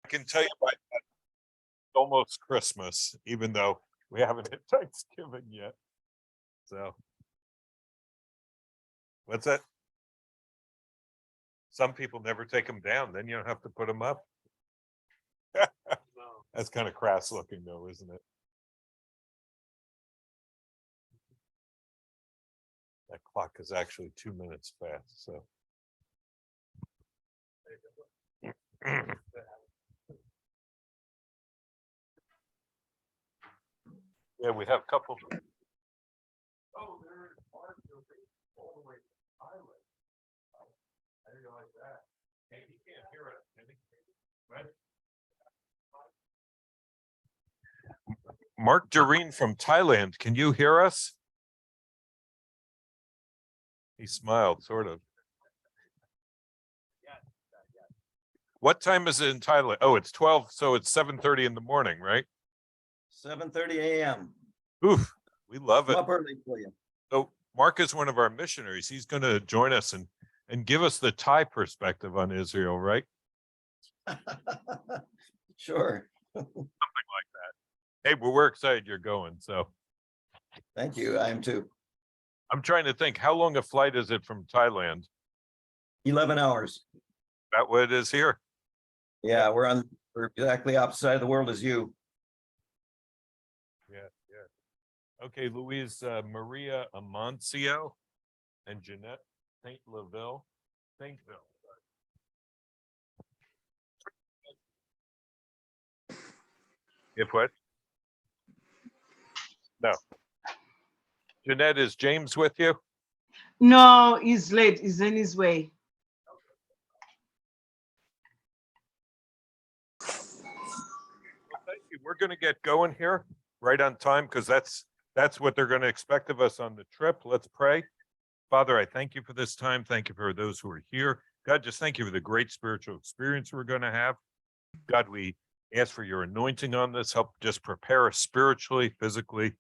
can tell you by almost Christmas, even though we haven't hit Thanksgiving yet. So, what's that? Some people never take them down, then you don't have to put them up. That's kind of crass looking though, isn't it? That clock is actually 2 minutes fast, so. Yeah, we have a couple. Oh, they're all the way to Thailand. I didn't realize that. Hey, you can't hear us, can you? Right? Mark Doreen from Thailand, can you hear us? He smiled, sort of. What time is it in Thailand? Oh, it's 12, so it's 7:30 in the morning, right? 7:30 a.m. Oof, we love I'm it. up early for you. So Mark is one of our missionaries. He's going to join us and give us the Thai perspective on Israel, right? Sure. Something like that. Hey, well, we're excited you're going. So Thank you. I am too. I'm trying to think, how long a flight is it from Thailand? 11 hours. About what it is here. Yeah, we're exactly opposite side of the world as you. Yeah, yeah. Okay, Louise Maria Amancio and Jeanette Saint Laville. Saintville. If what? No. Jeanette, is James with you? No, he's late. He's in his way. Well, thank you. We're going to get going here right on time because that's what they're going to expect of us on the trip. Let's pray. Father, I thank you for this time. Thank you for those who are here. God, just thank you for the great spiritual experience we're going to have. God, we ask for your anointing on this. Help just prepare us spiritually, physically,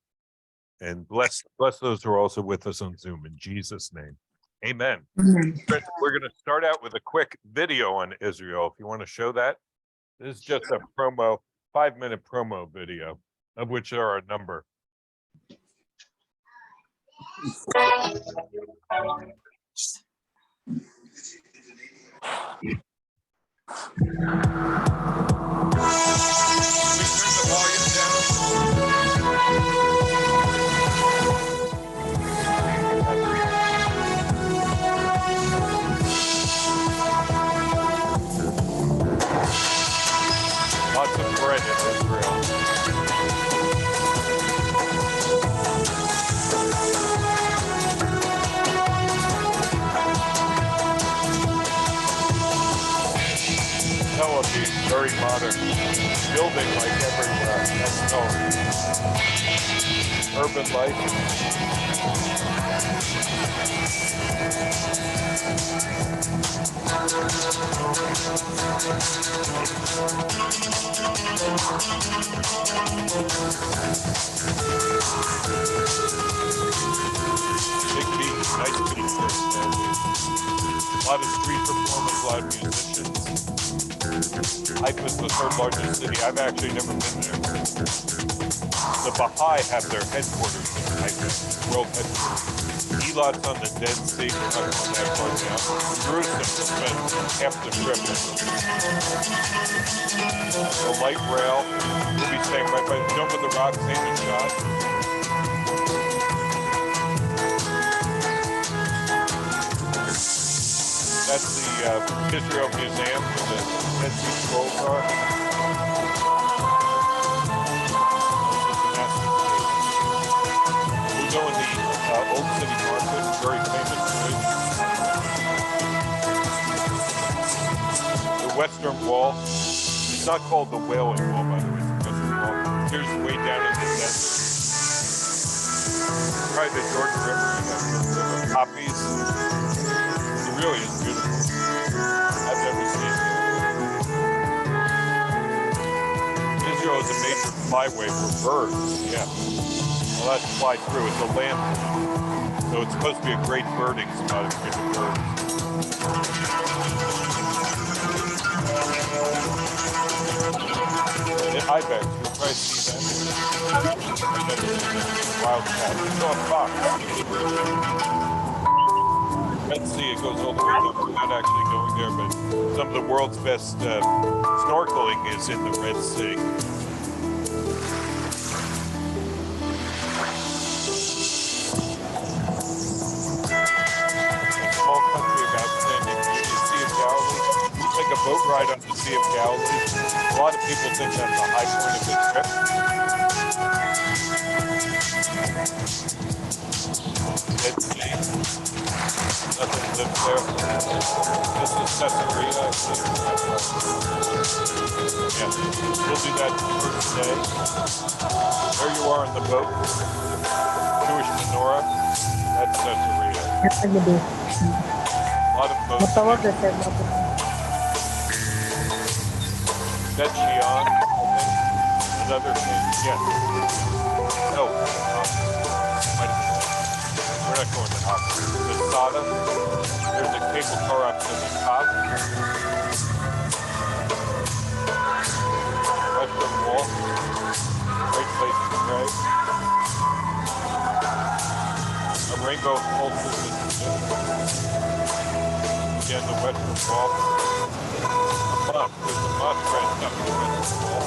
and bless those who are also with us on Zoom in Jesus' name. Amen. We're going to start out with a quick video on Israel. If you want to show that, this is just a promo, 5-minute promo video, of which there are a number. Lots of bread in Israel. Tel Aviv, very modern, building like everywhere. That's no urban life. Big beach, nice beach there. A lot of street performers, a lot of musicians. Haifa is the third largest city. I've actually never been there. The Baha'i have their headquarters in Haifa, world headquarters. Eilat's on the Dead Sea, we're not going that far down. Jerusalem spent half the trip. The light rail, we'll be staying right by the Dome of the Rock, St. Shot. That's the Israel Museum where the Dead Sea Scrolls are. We go in the Old City Market, very famous place. The Western Wall. It's not called the Wailing Wall, by the way. It's the Western Wall. Here's way down in the desert. Right, the Jordan River, you have the poppies. It really is beautiful. I've never seen it. Israel is a major flyway for birds. Yeah. Well, that's fly through. It's a land. So it's supposed to be a great birding spot for the birds. ibex. You'll probably see them. Wildcat. It's on Fox. Red Sea, it goes all the way down. We're not actually going there, but some of the world's best snorkeling is in the Red Sea. A small country about standing near the Sea of Galilee. You take a boat ride on the Sea of Galilee. A lot of people think that's a high point of the trip. Dead Sea. Nothing lives there. This is Caesarea. I think. Yeah, we'll do that the first day. There you are on the boat. Jewish menorah. That's Caesarea. A lot of boats. That's Xi'an, I think. Another thing. Yes. No. Might have been. We're not going to Oxford. Masada. There's a cable car up to the top. Western Wall. Great place to pray. A rainbow pulses in the distance. Again, the Western Wall. A mosque. There's a mosque right up the Western Wall.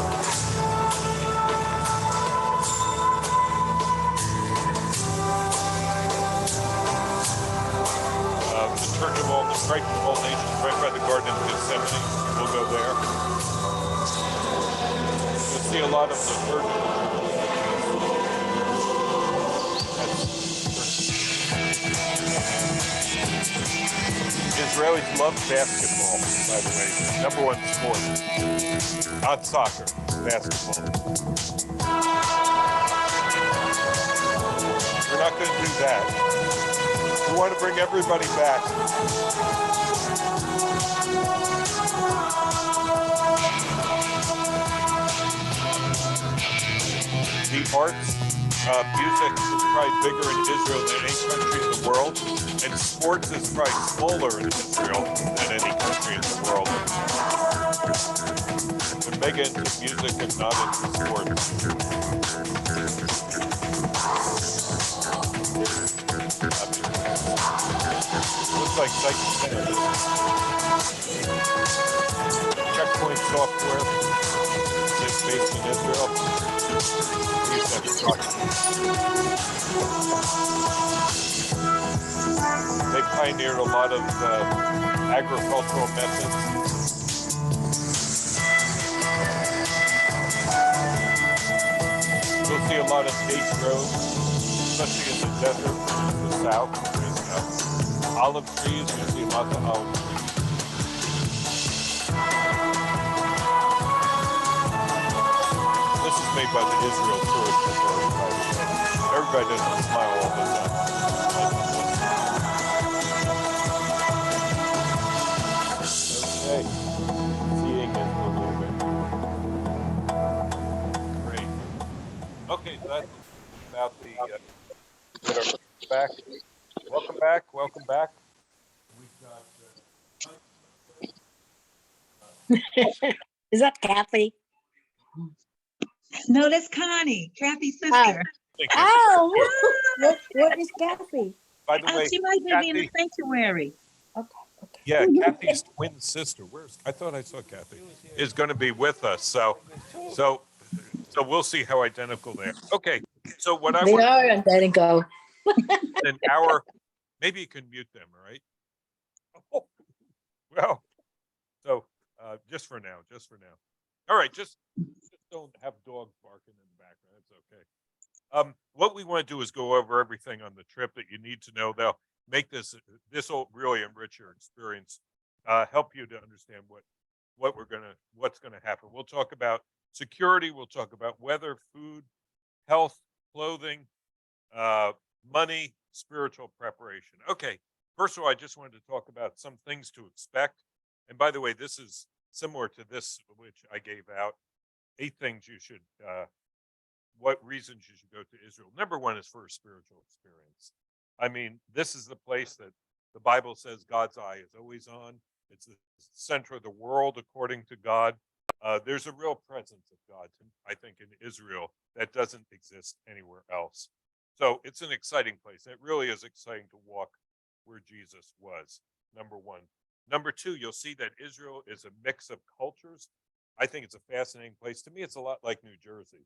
The Church of All, the Christ of All Nations, right by the Garden of Gethsemane. We'll go there. You'll see a lot of the churches. Israelis love basketball, by the way. Number one sport. Not soccer, basketball. We're not going to do that. We want to bring everybody back. The arts, music is probably bigger in Israel than any country in the world, and sports is probably smaller in Israel than any country in the world. They're mega into music and not into sports. Looks like Site Center. Checkpoint software is based in Israel. They pioneered a lot of agricultural methods. You'll see a lot of gate roads, especially in the desert, in the south. There's olive trees, you see lots of olive trees. This is made by the Israel Tourist Authority, by the way. Everybody doesn't smile all the time. Okay, seeing is a little bit. Great. Okay, so that's about the back. Welcome back. Welcome back. We've got. Is that Kathy? No, that's Connie, Kathy's sister. Oh, what is Kathy? By the way, She might be in the Kathy, sanctuary. Okay. yeah, Kathy's twin sister. I thought I saw Kathy. Is going to be with us. So we'll see how identical they are. Okay. So what I They want are identical. an hour. Maybe you can mute them. All right. Oh, well. So just for now. All right. Just don't have dogs barking in the background. It's okay. What we want to do is go over everything on the trip that you need to know. They'll make this will really enrich your experience, help you to understand what's gonna happen. We'll talk about security. We'll talk about weather, food, health, clothing, money, spiritual preparation. Okay. First of all, I just wanted to talk about some things to expect. And by the way, this is similar to this, which I gave out. 8 things you should, what reasons you should go to Israel. Number 1 is for a spiritual experience. I mean, this is the place that the Bible says God's eye is always on. It's the center of the world, according to God. There's a real presence of God, I think, in Israel that doesn't exist anywhere else. So it's an exciting place. It really is exciting to walk where Jesus was, number one. Number two, you'll see that Israel is a mix of cultures. I think it's a fascinating place. To me, it's a lot like New Jersey.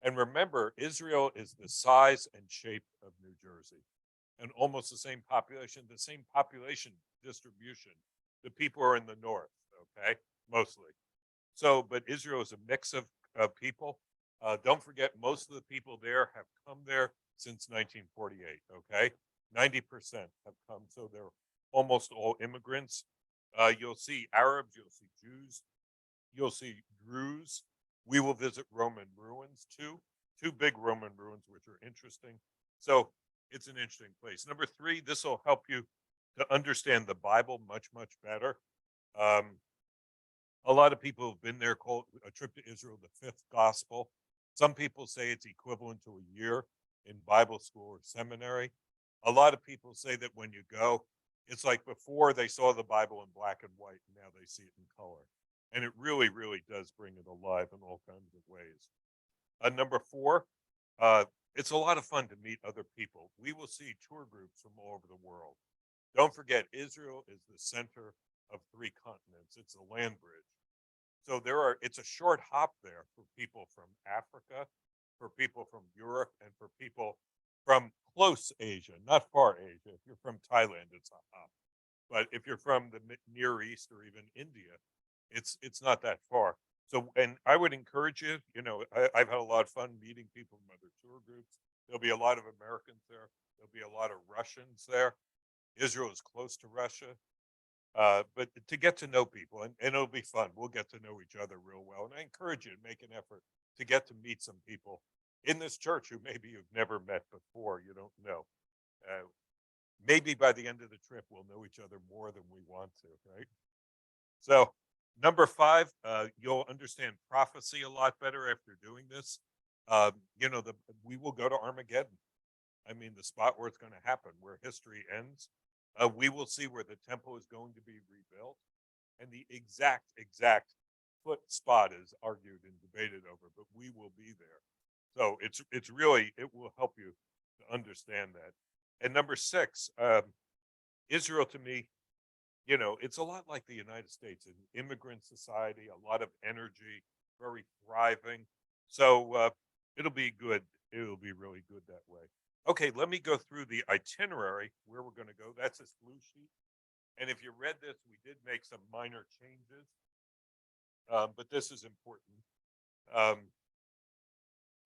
And remember, Israel is the size and shape of New Jersey and almost the same population distribution. The people are in the north, okay, mostly. So, but Israel is a mix of people. Don't forget, most of the people there have come there since 1948, okay? 90% have come, so they're almost all immigrants. You'll see Arabs, you'll see Jews, you'll see Druze. We will visit Roman ruins too, two big Roman ruins, which are interesting. So it's an interesting place. Number three, this will help you to understand the Bible much, much better. A lot of people have been there, called A Trip to Israel the fifth gospel. Some people say it's equivalent to a year in Bible school or seminary. A lot of people say that when you go, it's like before they saw the Bible in black and white, and now they see it in color. And it really, really does bring it alive in all kinds of ways. Number four, it's a lot of fun to meet other people. We will see tour groups from all over the world. Don't forget, Israel is the center of three continents. It's a land bridge. So it's a short hop there for people from Africa, for people from Europe, and for people from close Asia, not far Asia. If you're from Thailand, it's a hop. But if you're from the Near East or even India, it's not that far. So, and I would encourage you, I've had a lot of fun meeting people from other tour groups. There'll be a lot of Americans there. There'll be a lot of Russians there. Israel is close to Russia. But to get to know people, and it'll be fun. We'll get to know each other real well. And I encourage you to make an effort to get to meet some people in this church who maybe you've never met before. You don't know. Maybe by the end of the trip, we'll know each other more than we want to, right? So, number five, you'll understand prophecy a lot better after doing this. We will go to Armageddon. I mean, the spot where it's going to happen, where history ends. We will see where the temple is going to be rebuilt, and the exact foot spot is argued and debated over, but we will be there. So it will help you to understand that. And number six, Israel to me, it's a lot like the United States, an immigrant society, a lot of energy, very thriving. So it'll be good. It'll be really good that way. Okay, let me go through the itinerary where we're going to go. That's this blue sheet. And if you read this, we did make some minor changes, but this is important.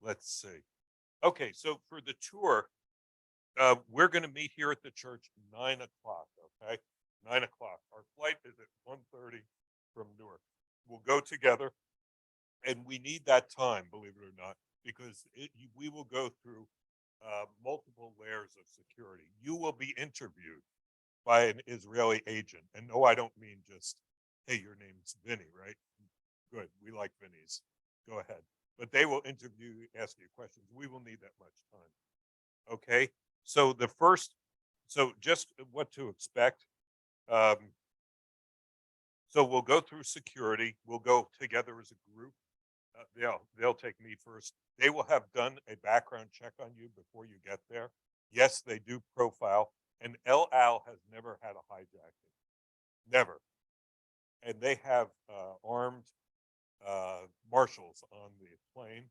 Let's see. Okay, so for the tour, we're going to meet here at the church 9 o'clock, okay? 9 o'clock. Our flight is at 1:30 from Newark. We'll go together, and we need that time, believe it or not, because we will go through multiple layers of security. You will be interviewed by an Israeli agent. And no, I don't mean just, hey, your name's Vinny, right? Good. We like Vinny's. Go ahead. But they will interview you, ask you questions. We will need that much time. Okay. So just what to expect. So we'll go through security. We'll go together as a group. They'll take me first. They will have done a background check on you before you get there. Yes, they do profile. And El Al has never had a hijacking, never. And they have armed marshals on the plane.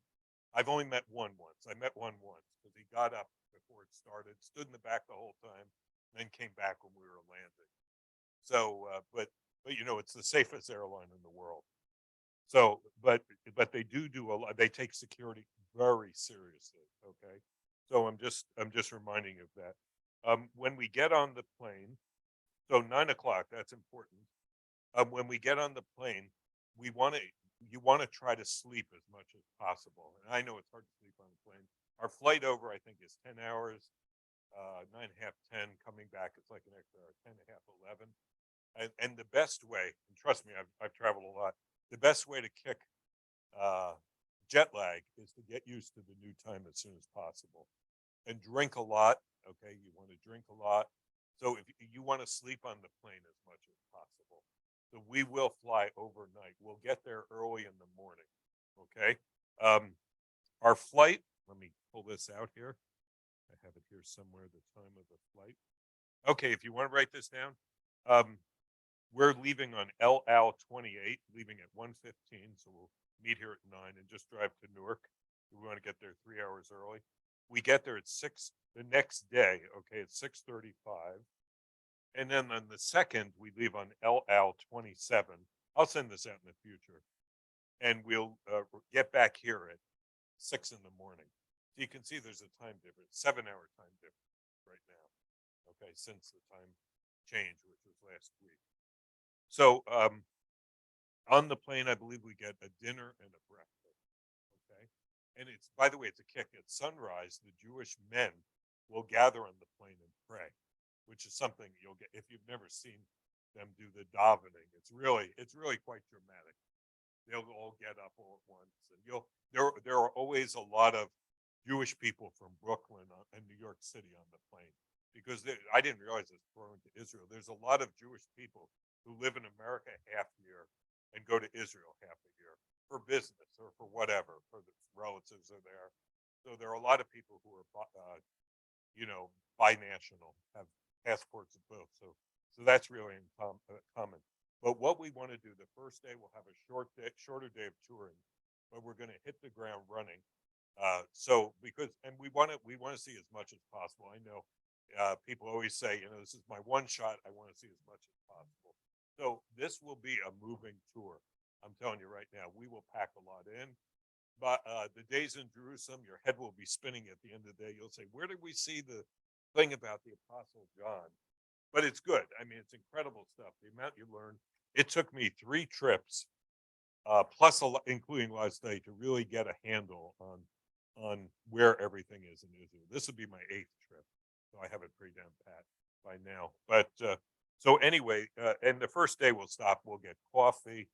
I've only met one once. I met one once because he got up before it started, stood in the back the whole time, then came back when we were landing. So, but it's the safest airline in the world. So, but they do a lot. They take security very seriously. Okay, so I'm just reminding you of that. When we get on the plane, so 9 o'clock, that's important. When we get on the plane, you want to try to sleep as much as possible. And I know it's hard to sleep on the plane. Our flight over, I think, is 10 hours, 9.5, 10. Coming back, it's like an extra 10.5, 11. And the best way, and trust me, I've traveled a lot. The best way to kick jet lag is to get used to the new time as soon as possible, and drink a lot. Okay, you want to drink a lot. So if you want to sleep on the plane as much as possible, So we will fly overnight. We'll get there early in the morning. Okay. Our flight, let me pull this out here. I have it here somewhere, the time of the flight. Okay, if you want to write this down, we're leaving on El Al 28, leaving at 1:15. So we'll meet here at 9 and just drive to Newark. We want to get there 3 hours early. We get there at 6 the next day. Okay, at 6:35. And then on the 2nd, we leave on El Al 27. I'll send this out in the future. And we'll get back here at 6 in the morning. So you can see there's a time difference, 7-hour time difference right now. Okay, since the time change, which was last week. So on the plane, I believe we get a dinner and a breakfast. Okay. And it's, by the way, it's a kick. At sunrise, the Jewish men will gather on the plane and pray, which is something you'll get if you've never seen them do the davening. It's really quite dramatic. They'll all get up all at once, and there are always a lot of Jewish people from Brooklyn and New York City on the plane, because I didn't realize it's thrown to Israel. There's a lot of Jewish people who live in America half a year and go to Israel half a year for business or for whatever, for the relatives are there. So there are a lot of people who are, binational, have passports of both. So that's really common. But what we want to do, the first day, we'll have a shorter day of touring, but we're going to hit the ground running. We want to see as much as possible. I know people always say, this is my one shot. I want to see as much as possible. So this will be a moving tour. I'm telling you right now, we will pack a lot in. But the days in Jerusalem, your head will be spinning at the end of the day. You'll say, where did we see the thing about the Apostle John? But it's good. I mean, it's incredible stuff. The amount you learn. It took me 3 trips, plus including last night, to really get a handle on where everything is in Israel. This would be my 8th trip, so I have it pretty down pat by now. But so anyway, and the first day we'll stop. We'll get coffee,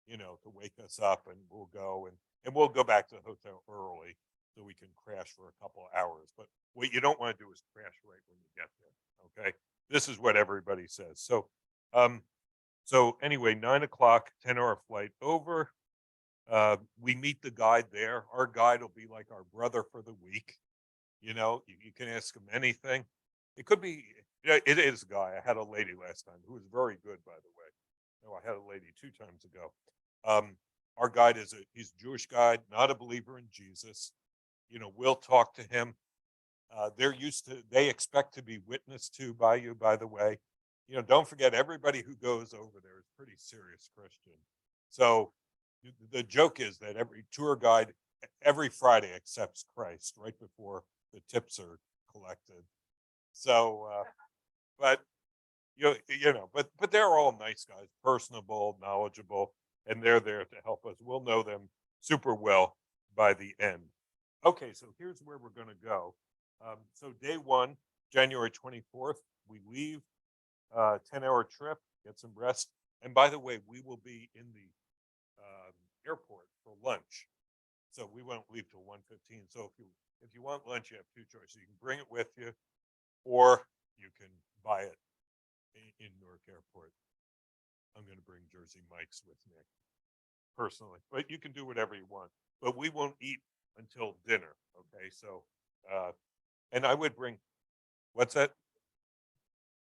to wake us up, and we'll go and we'll go back to the hotel early so we can crash for a couple of hours. But what you don't want to do is crash right when you get there. Okay, this is what everybody says. So anyway, 9 o'clock, 10-hour flight over. We meet the guide there. Our guide will be like our brother for the week. You can ask him anything. It could be, it is a guy. I had a lady last time who was very good, by the way. No, I had a lady 2 times ago. Our guide he's a Jewish guide, not a believer in Jesus. We'll talk to him. They expect to be witnessed to by you, by the way. Don't forget, everybody who goes over there is pretty serious Christian. So the joke is that every tour guide every Friday accepts Christ right before the tips are collected. So, but they're all nice guys, personable, knowledgeable, and they're there to help us. We'll know them super well by the end. Okay, so here's where we're going to go. So day 1, January 24th, we leave. 10-hour trip, get some rest. And by the way, we will be in the airport for lunch. So we won't leave till 1:15. So if you want lunch, you have 2 choices. You can bring it with you, or you can buy it in Newark Airport. I'm going to bring Jersey Mike's with me personally, but you can do whatever you want. But we won't eat until dinner. Okay, so and I would bring, what's that?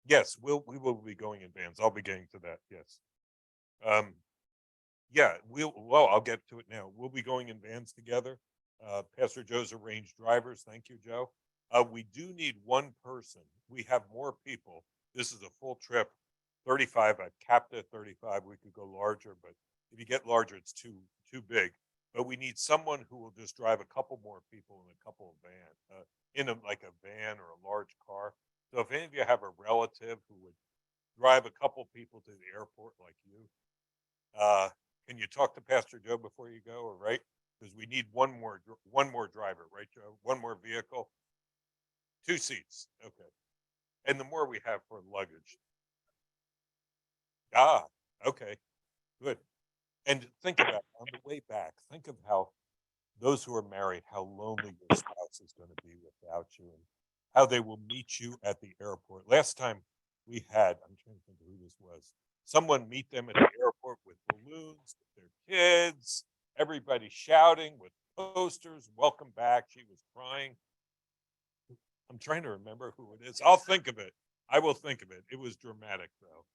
Yes, we will be going in vans. I'll be getting to that. Yes. I'll get to it now. We'll be going in vans together. Pastor Joe's arranged drivers. Thank you, Joe. We do need 1 person. We have more people. This is a full trip. 35. I've capped at 35. We could go larger, but if you get larger, it's too big. But we need someone who will just drive a couple more people in a couple of vans, in like a van or a large car. So if any of you have a relative who would drive a couple people to the airport like you, can you talk to Pastor Joe before you go, or right? Because we need one more driver, right, Joe? 1 more vehicle, 2 seats, okay. And the more we have for luggage. Okay, good. And think about on the way back, think of how those who are married, how lonely your spouse is going to be without you, and how they will meet you at the airport. Last time we had, I'm trying to think of who this was. someone meet them at the airport with balloons, with their kids, everybody shouting with posters, welcome back. She was crying. I'm trying to remember who it is. I'll think of it. I will think of it. It was dramatic, though.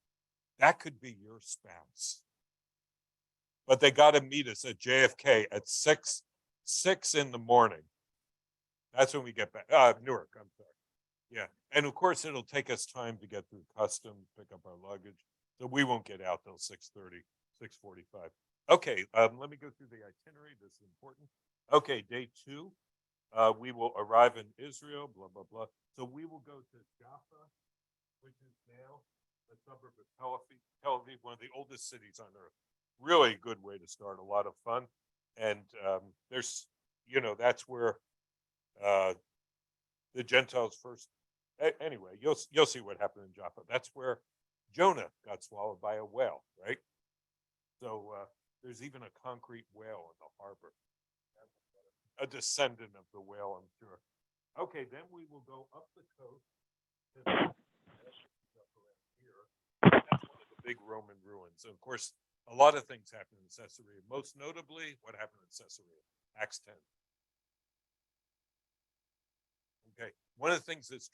That could be your spouse. But they got to meet us at JFK at 6 in the morning. That's when we get back. Newark, I'm sorry. Yeah. And of course, it'll take us time to get through customs, pick up our luggage. So we won't get out till 6:30, 6:45. Okay, let me go through the itinerary. This is important. Okay, day 2. We will arrive in Israel, blah, blah, blah. So we will go to Jaffa, which is now a suburb of Tel Aviv, one of the oldest cities on earth. Really good way to start, a lot of fun. And there's, that's where the Gentiles first. Anyway, you'll see what happened in Jaffa. That's where Jonah got swallowed by a whale, right? So there's even a concrete whale in the harbor. A descendant of the whale, I'm sure. Okay, then we will go up the coast. That's one of the big Roman ruins. And of course, a lot of things happened in Caesarea. Most notably, what happened in Caesarea? Acts 10. Okay, one of the things that's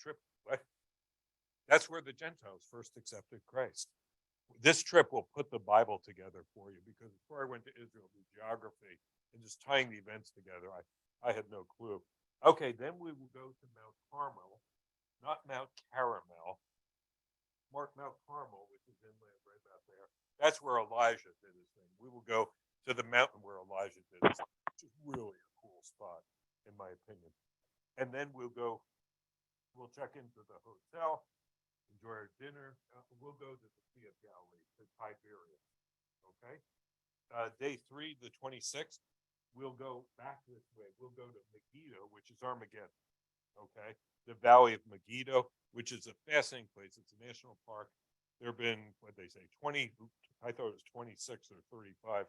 that's where the Gentiles first accepted Christ. This trip will put the Bible together for you, because before I went to Israel, the geography and just tying the events together, I had no clue. Okay, then we will go to Mount Carmel, not Mount Caramel. Mount Carmel, which is inland right about there. That's where Elijah did his thing. We will go to the mountain where Elijah did his thing, which is really a cool spot, in my opinion. And then we'll check into the hotel, enjoy our dinner. We'll go to the Sea of Galilee, to Tiberias. Okay. Day 3, the 26th, we'll go back this way. We'll go to Megiddo, which is Armageddon. Okay. The Valley of Megiddo, which is a fascinating place. It's a national park. There have been, what they say, 20, I thought it was 26 or 35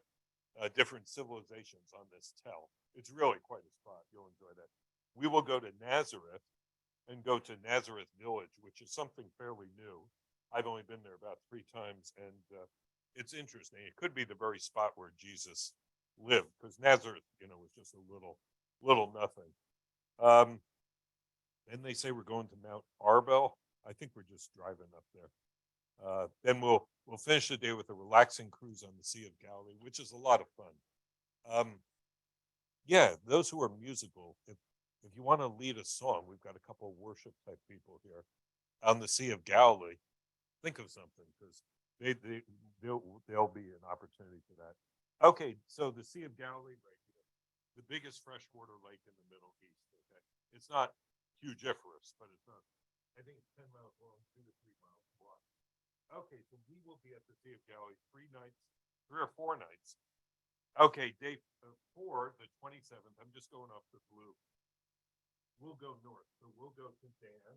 different civilizations on this tell. It's really quite a spot. You'll enjoy that. We will go to Nazareth and go to Nazareth Village, which is something fairly new. I've only been there about 3 times, and it's interesting. It could be the very spot where Jesus lived, because Nazareth, was just a little nothing. Then they say we're going to Mount Arbel. I think we're just driving up there. Then we'll finish the day with a relaxing cruise on the Sea of Galilee, which is a lot of fun. Yeah, those who are musical, if you want to lead a song, we've got a couple of worship type people here on the Sea of Galilee. Think of something, because there'll be an opportunity for that. Okay, so the Sea of Galilee, right here, the biggest freshwater lake in the Middle East. Okay, it's not hugiferous, but it's not. I think it's 10 miles long, 2 to 3 miles wide. Okay, so we will be at the Sea of Galilee 3 or 4 nights. Okay, day 4, the 27th. I'm just going off the blue. We'll go north, so we'll go to Dan.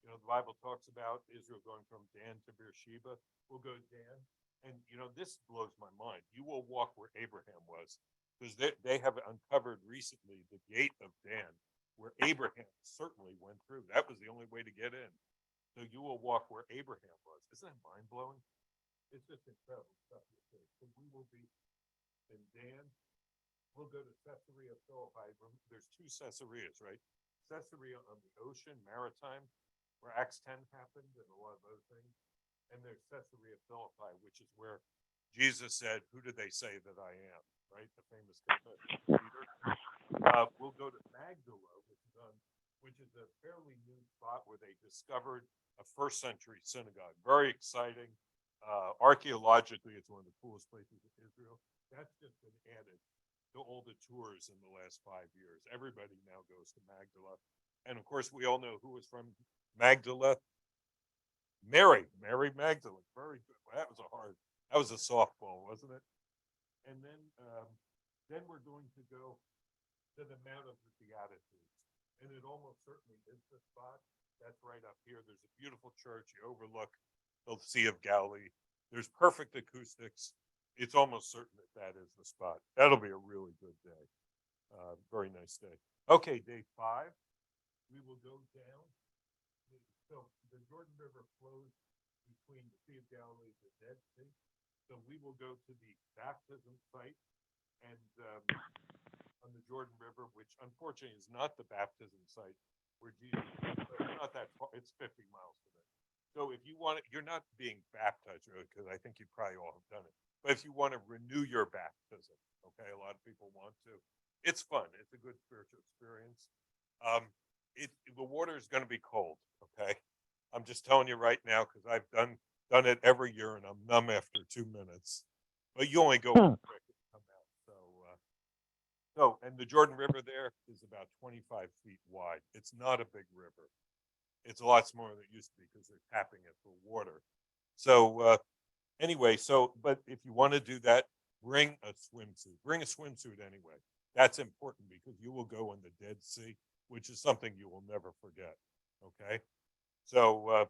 The Bible talks about Israel going from Dan to Beersheba. We'll go to Dan, and this blows my mind. You will walk where Abraham was, because they have uncovered recently the gate of Dan, where Abraham certainly went through. That was the only way to get in. So you will walk where Abraham was. Isn't that mind blowing? It's just incredible stuff. So we will be in Dan. We'll go to Caesarea Philippi. There's 2 Caesareas, right? Caesarea on the ocean, maritime, where Acts 10 happened and a lot of other things. And there's Caesarea Philippi, which is where Jesus said, "Who do they say that I am?" Right? The famous confession of Peter. We'll go to Magdala, which is a fairly new spot where they discovered a 1st century synagogue. Very exciting. Archaeologically, it's one of the coolest places in Israel. That's just been added to all the tours in the last 5 years. Everybody now goes to Magdala. And of course, we all know who was from Magdala. Mary Magdalene. Very good. Well, that was a softball, wasn't it? And then we're going to go to the Mount of the Beatitudes. And it almost certainly is the spot. That's right up here. There's a beautiful church. You overlook the Sea of Galilee. There's perfect acoustics. It's almost certain that is the spot. That'll be a really good day. Very nice day. Okay, day 5. We will go down. So the Jordan River flows between the Sea of Galilee and the Dead Sea. So we will go to the baptism site and on the Jordan River, which unfortunately is not the baptism site where Jesus, it's not that far, it's 50 miles from it. So if you want it, you're not being baptized really, because I think you probably all have done it. But if you want to renew your baptism, okay, a lot of people want to. It's fun. It's a good spiritual experience. The water is going to be cold, okay? I'm just telling you right now because I've done it every year and I'm numb after 2 minutes. But you only go quick and come out. So and the Jordan River there is about 25 feet wide. It's not a big river. It's a lot smaller than it used to be because they're tapping it for water. So anyway, but if you want to do that, bring a swimsuit. Bring a swimsuit anyway. That's important because you will go in the Dead Sea, which is something you will never forget. Okay. So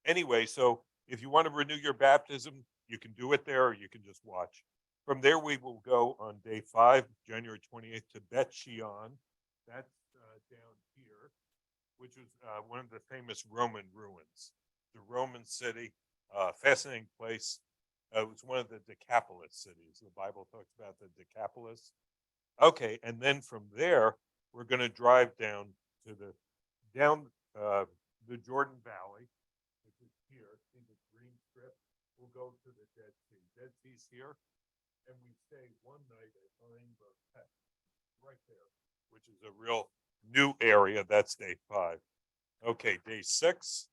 anyway, so if you want to renew your baptism, you can do it there or you can just watch. From there, we will go on day 5, January 28th, to Bet Shean. That's down here, which is one of the famous Roman ruins. The Roman city, fascinating place. It was one of the Decapolis cities. The Bible talks about the Decapolis. Okay, and then from there, we're going to drive down to the Jordan Valley, which is here. See the green strip? We'll go to the Dead Sea. Dead Sea's here, and we stay one night at Rainbow Tech, right there, which is a real new area. That's day 5. Okay, day 6.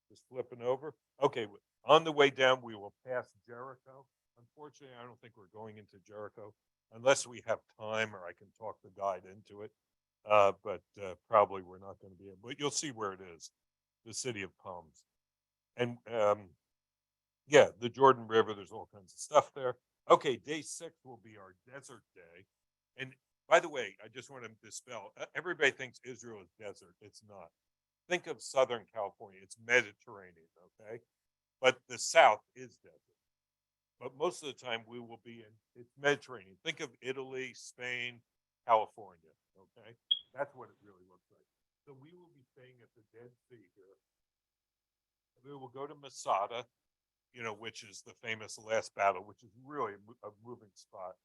Just flipping over. Okay, on the way down, we will pass Jericho. Unfortunately, I don't think we're going into Jericho unless we have time or I can talk the guide into it. But probably we're not going to be able. But you'll see where it is, the city of palms, and yeah, the Jordan River. There's all kinds of stuff there. Okay, day 6 will be our desert day. And by the way, I just want to dispel. Everybody thinks Israel is desert. It's not. Think of Southern California. It's Mediterranean, okay? But the South is desert. But most of the time we will be it's Mediterranean. Think of Italy, Spain, California, okay? That's what it really looks like. So we will be staying at the Dead Sea here. We will go to Masada, which is the famous last battle, which is really a moving spot.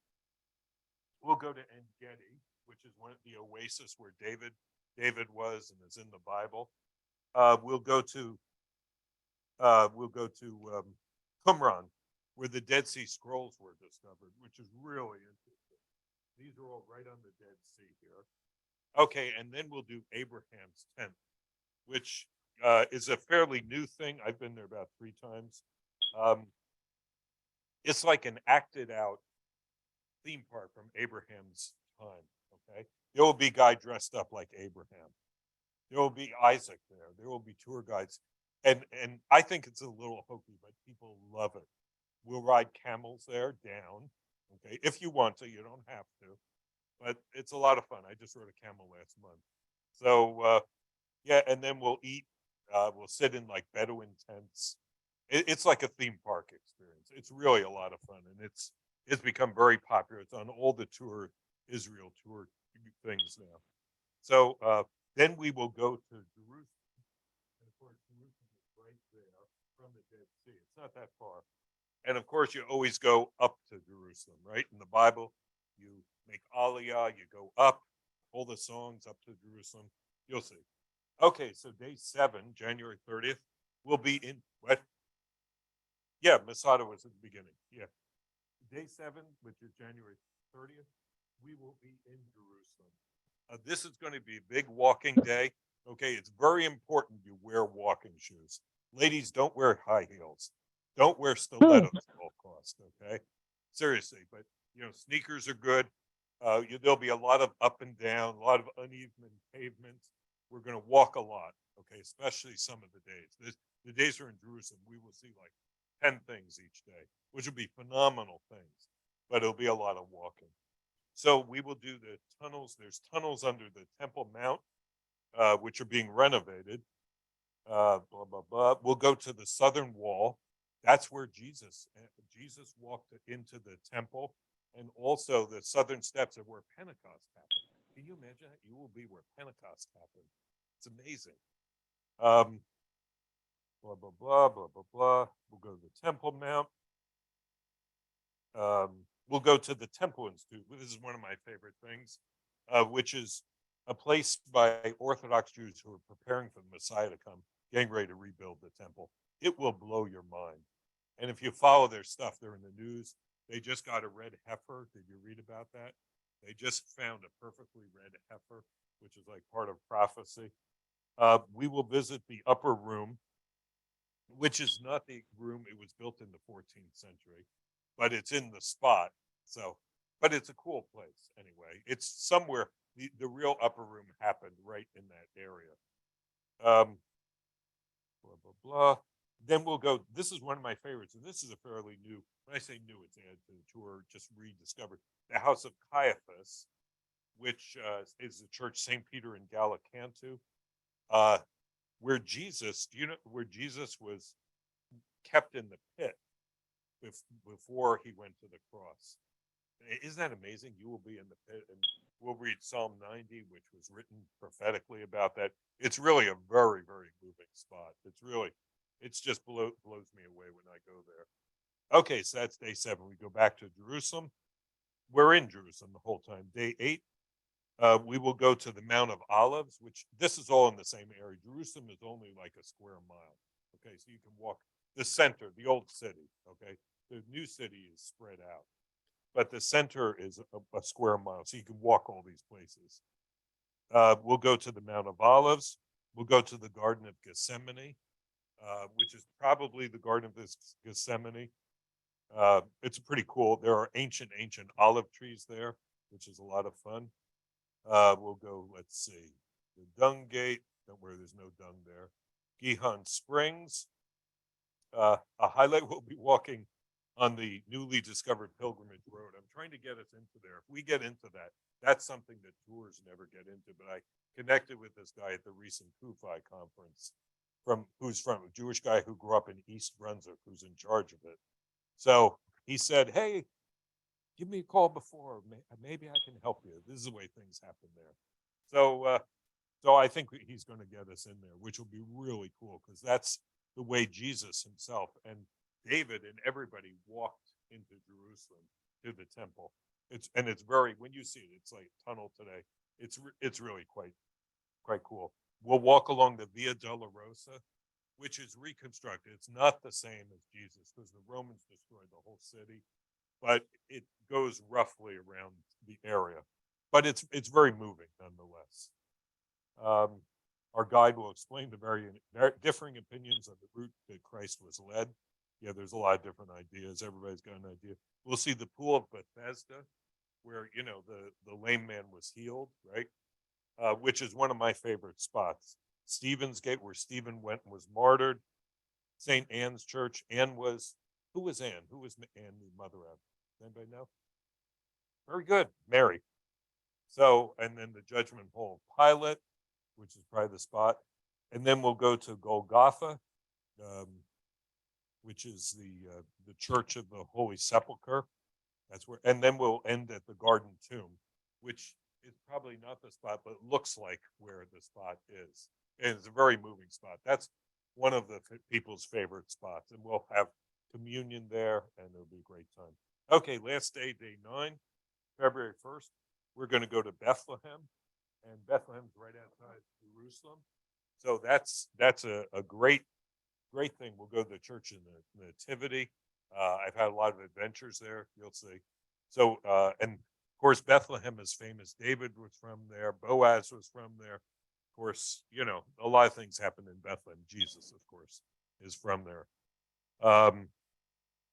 We'll go to En Gedi, which is one of the oasis where David was and is in the Bible. We'll go to Qumran, where the Dead Sea Scrolls were discovered, which is really interesting. These are all right on the Dead Sea here. Okay, and then we'll do Abraham's tent, which is a fairly new thing. I've been there about 3 times. It's like an acted out theme park from Abraham's time. Okay, there will be a guy dressed up like Abraham. There will be Isaac there. There will be tour guides, and I think it's a little hokey, but people love it. We'll ride camels there down. Okay, if you want to, you don't have to, but it's a lot of fun. I just rode a camel last month. So yeah, and then we'll eat. We'll sit in like Bedouin tents. It's like a theme park experience. It's really a lot of fun, and it's become very popular. It's on all the Israel tour things now. So then we will go to Jerusalem. And of course, Jerusalem is right there from the Dead Sea. It's not that far. And of course, you always go up to Jerusalem, right? In the Bible, you make Aliyah, you go up, all the songs up to Jerusalem. You'll see. Okay, so day 7, January 30th, we'll be in what? Yeah, Masada was at the beginning. Yeah. Day 7, which is January 30th, we will be in Jerusalem. This is going to be a big walking day. Okay, it's very important you wear walking shoes. Ladies, don't wear high heels. Don't wear stilettos at all costs. Okay, seriously. But sneakers are good. There'll be a lot of up and down, a lot of uneven pavements. We're going to walk a lot. Okay, especially some of the days. The days are in Jerusalem. We will see like 10 things each day, which will be phenomenal things, but it'll be a lot of walking. So we will do the tunnels. There's tunnels under the Temple Mount, which are being renovated. Blah, blah, blah. We'll go to the southern wall. That's where Jesus walked into the temple, and also the southern steps of where Pentecost happened. Can you imagine that? You will be where Pentecost happened. It's amazing. blah, blah, blah, blah, blah, blah. We'll go to the Temple Mount. We'll go to the Temple Institute. This is one of my favorite things, which is a place by Orthodox Jews who are preparing for the Messiah to come, getting ready to rebuild the temple. It will blow your mind. And if you follow their stuff, they're in the news. They just got a red heifer. Did you read about that? They just found a perfectly red heifer, which is like part of prophecy. We will visit the upper room, which is not the room. It was built in the 14th century, but it's in the spot. So, but it's a cool place anyway. It's somewhere. The real upper room happened right in that area. Blah, blah, blah. Then we'll go. This is one of my favorites, and this is a fairly new. When I say new, it's added to the tour, just rediscovered. The House of Caiaphas, which is the church St. Peter in Gallicantu, where Jesus, do you know where Jesus was kept in the pit before he went to the cross? Isn't that amazing? You will be in the pit, and we'll read Psalm 90, which was written prophetically about that. It's really a very, very moving spot. It's just blows me away when I go there. Okay, so that's day 7. We go back to Jerusalem. We're in Jerusalem the whole time. Day 8, we will go to the Mount of Olives, which this is all in the same area. Jerusalem is only like a square mile. Okay, so you can walk the center, the old city. Okay, the new city is spread out, but the center is a square mile, so you can walk all these places. We'll go to the Mount of Olives. We'll go to the Garden of Gethsemane, which is probably the Garden of Gethsemane. It's pretty cool. There are ancient olive trees there, which is a lot of fun. We'll go, let's see, the Dung Gate. Don't worry, there's no dung there. Gihon Springs. A highlight, we'll be walking on the newly discovered Pilgrimage Road. I'm trying to get us into there. If we get into that, that's something that tours never get into. But I connected with this guy at the recent Kufi conference, who's from a Jewish guy who grew up in East Brunswick, who's in charge of it. So he said, "Hey, give me a call before. Maybe I can help you. This is the way things happen there." So I think he's going to get us in there, which will be really cool because that's the way Jesus himself and David and everybody walked into Jerusalem to the temple. It's very, when you see it, it's like a tunnel today. It's really quite cool. We'll walk along the Via Dolorosa, which is reconstructed. It's not the same as Jesus because the Romans destroyed the whole city, but it goes roughly around the area. But it's very moving nonetheless. Our guide will explain the very differing opinions of the route that Christ was led. Yeah, there's a lot of different ideas. Everybody's got an idea. We'll see the Pool of Bethesda, where the lame man was healed, right? Which is one of my favorite spots. Stephen's Gate, where Stephen went and was martyred. St. Anne's Church. Who was Anne? Who was Anne, the mother of? Anybody know? Very good, Mary. So, and then the Judgment Hall of Pilate, which is probably the spot. And then we'll go to Golgotha, which is the Church of the Holy Sepulchre. That's where, and then we'll end at the Garden Tomb, which is probably not the spot, but it looks like where the spot is. And it's a very moving spot. That's one of the people's favorite spots. And we'll have communion there, and it'll be a great time. Okay, last day, day 9, February 1st. We're going to go to Bethlehem, and Bethlehem's right outside Jerusalem. So that's a great thing. We'll go to the Church in the Nativity. I've had a lot of adventures there. You'll see. So, and of course, Bethlehem is famous. David was from there. Boaz was from there. Of course, a lot of things happened in Bethlehem. Jesus, of course, is from there.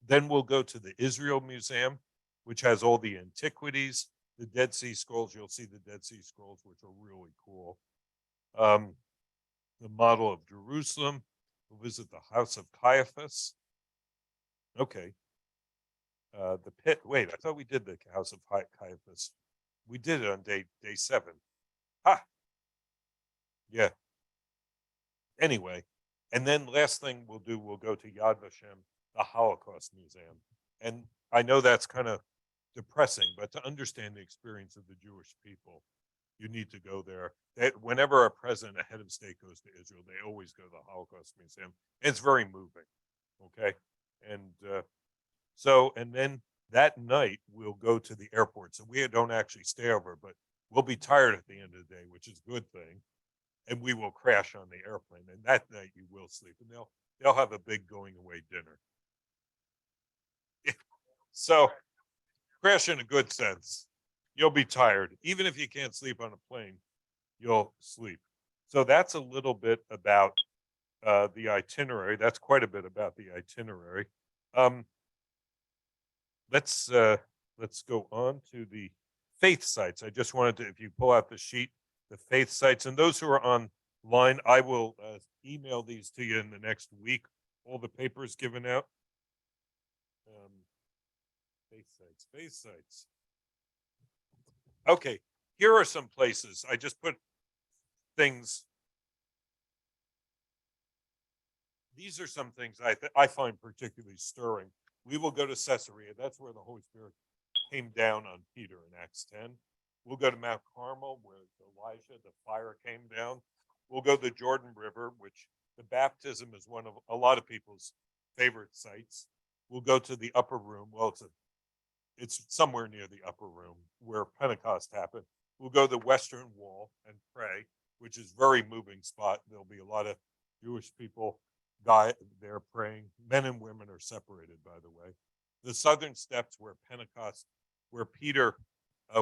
Then we'll go to the Israel Museum, which has all the antiquities, the Dead Sea Scrolls. You'll see the Dead Sea Scrolls, which are really cool. The model of Jerusalem. We'll visit the House of Caiaphas. Okay. The pit. Wait, I thought we did the House of Caiaphas. We did it on day 7. Ha! Yeah. Anyway, and then last thing we'll go to Yad Vashem, the Holocaust Museum. And I know that's kind of depressing, but to understand the experience of the Jewish people, You need to go there. Whenever a president, a head of state goes to Israel, they always go to the Holocaust Museum. It's very moving. Okay. And and then that night we'll go to the airport. So we don't actually stay over, but we'll be tired at the end of the day, which is a good thing. And we will crash on the airplane. And that night you will sleep. And they'll have a big going away dinner. So crash in a good sense. You'll be tired. Even if you can't sleep on a plane, you'll sleep. So that's a little bit about the itinerary. That's quite a bit about the itinerary. Let's go on to the faith sites. I just wanted to, if you pull out the sheet, the faith sites, and those who are online, I will email these to you in the next week. All the papers given out. Faith sites. Okay, here are some places. I just put things. These are some things I find particularly stirring. We will go to Caesarea. That's where the Holy Spirit came down on Peter in Acts 10. We'll go to Mount Carmel, where Elijah, the fire came down. We'll go to the Jordan River, which the baptism is one of a lot of people's favorite sites. We'll go to the upper room. Well, it's somewhere near the upper room where Pentecost happened. We'll go to the Western Wall and pray, which is a very moving spot. There'll be a lot of Jewish people there praying. Men and women are separated, by the way. The Southern Steps where Pentecost, where Peter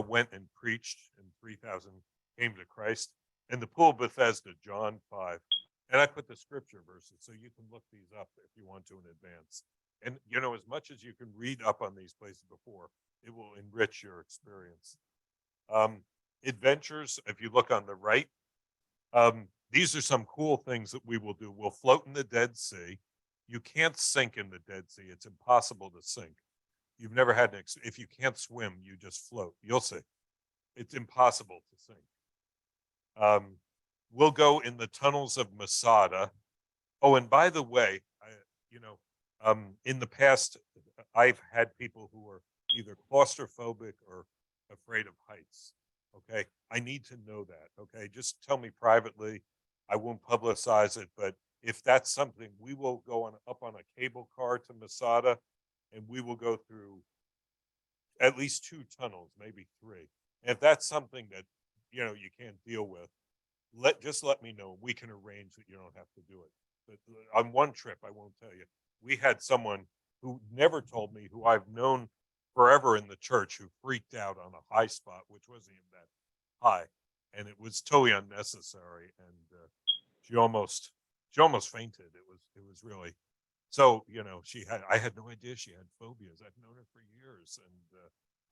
went and preached and 3,000 came to Christ. And the Pool of Bethesda, John 5. And I put the scripture verses so you can look these up if you want to in advance. And, you know, as much as you can read up on these places before, it will enrich your experience. Adventures, if you look on the right, these are some cool things that we will do. We'll float in the Dead Sea. You can't sink in the Dead Sea. It's impossible to sink. You've never had if you can't swim, you just float. You'll see. It's impossible to sink. We'll go in the tunnels of Masada. Oh, and by the way, in the past, I've had people who are either claustrophobic or afraid of heights. Okay, I need to know that. Okay, just tell me privately. I won't publicize it, but if that's something, we will go up on a cable car to Masada, and we will go through at least 2 tunnels, maybe 3. And if that's something that you can't deal with, just let me know. We can arrange that you don't have to do it. But on one trip, I won't tell you, we had someone who never told me, who I've known forever in the church, who freaked out on a high spot, which wasn't even that high, and it was totally unnecessary. And she almost fainted. It was really so. I had no idea she had phobias. I've known her for years, and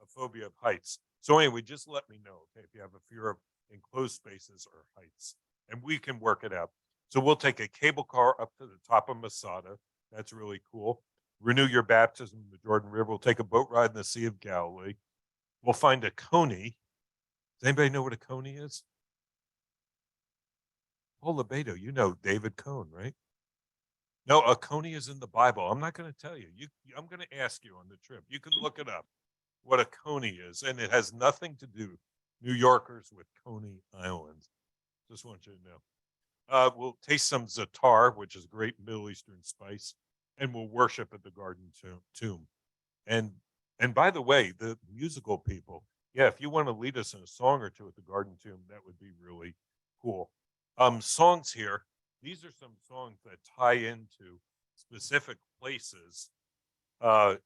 a phobia of heights. So anyway, just let me know, okay, if you have a fear of enclosed spaces or heights, and we can work it out. So we'll take a cable car up to the top of Masada. That's really cool. Renew your baptism in the Jordan River. We'll take a boat ride in the Sea of Galilee. We'll find a coney. Does anybody know what a coney is? Oh, Lebedo, you know David Cohn, right? No, a coney is in the Bible. I'm not going to tell you. I'm going to ask you on the trip. You can look it up, what a coney is, and it has nothing to do, New Yorkers, with Coney Island. Just want you to know. We'll taste some za'atar, which is great Middle Eastern spice, and we'll worship at the Garden Tomb. And by the way, the musical people, yeah, if you want to lead us in a song or two at the Garden Tomb, that would be really cool. Songs here. These are some songs that tie into specific places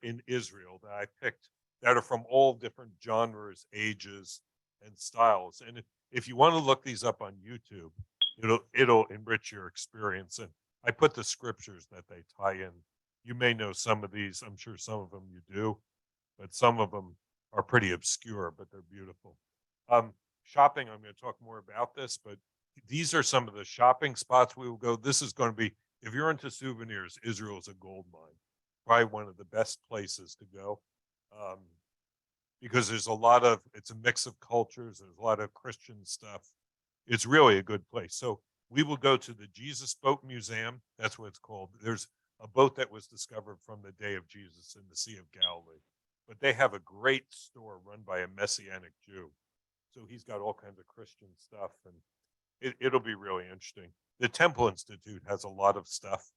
in Israel that I picked that are from all different genres, ages, and styles. And if you want to look these up on YouTube, it'll enrich your experience. And I put the scriptures that they tie in. You may know some of these. I'm sure some of them you do, but some of them are pretty obscure, but they're beautiful. Shopping, I'm going to talk more about this, but these are some of the shopping spots we will go. This is going to be, if you're into souvenirs, Israel is a gold mine. Probably one of the best places to go. Because it's a mix of cultures. There's a lot of Christian stuff. It's really a good place. So we will go to the Jesus Boat Museum. That's what it's called. There's a boat that was discovered from the day of Jesus in the Sea of Galilee. But they have a great store run by a Messianic Jew. So he's got all kinds of Christian stuff, and it'll be really interesting. The Temple Institute has a lot of stuff.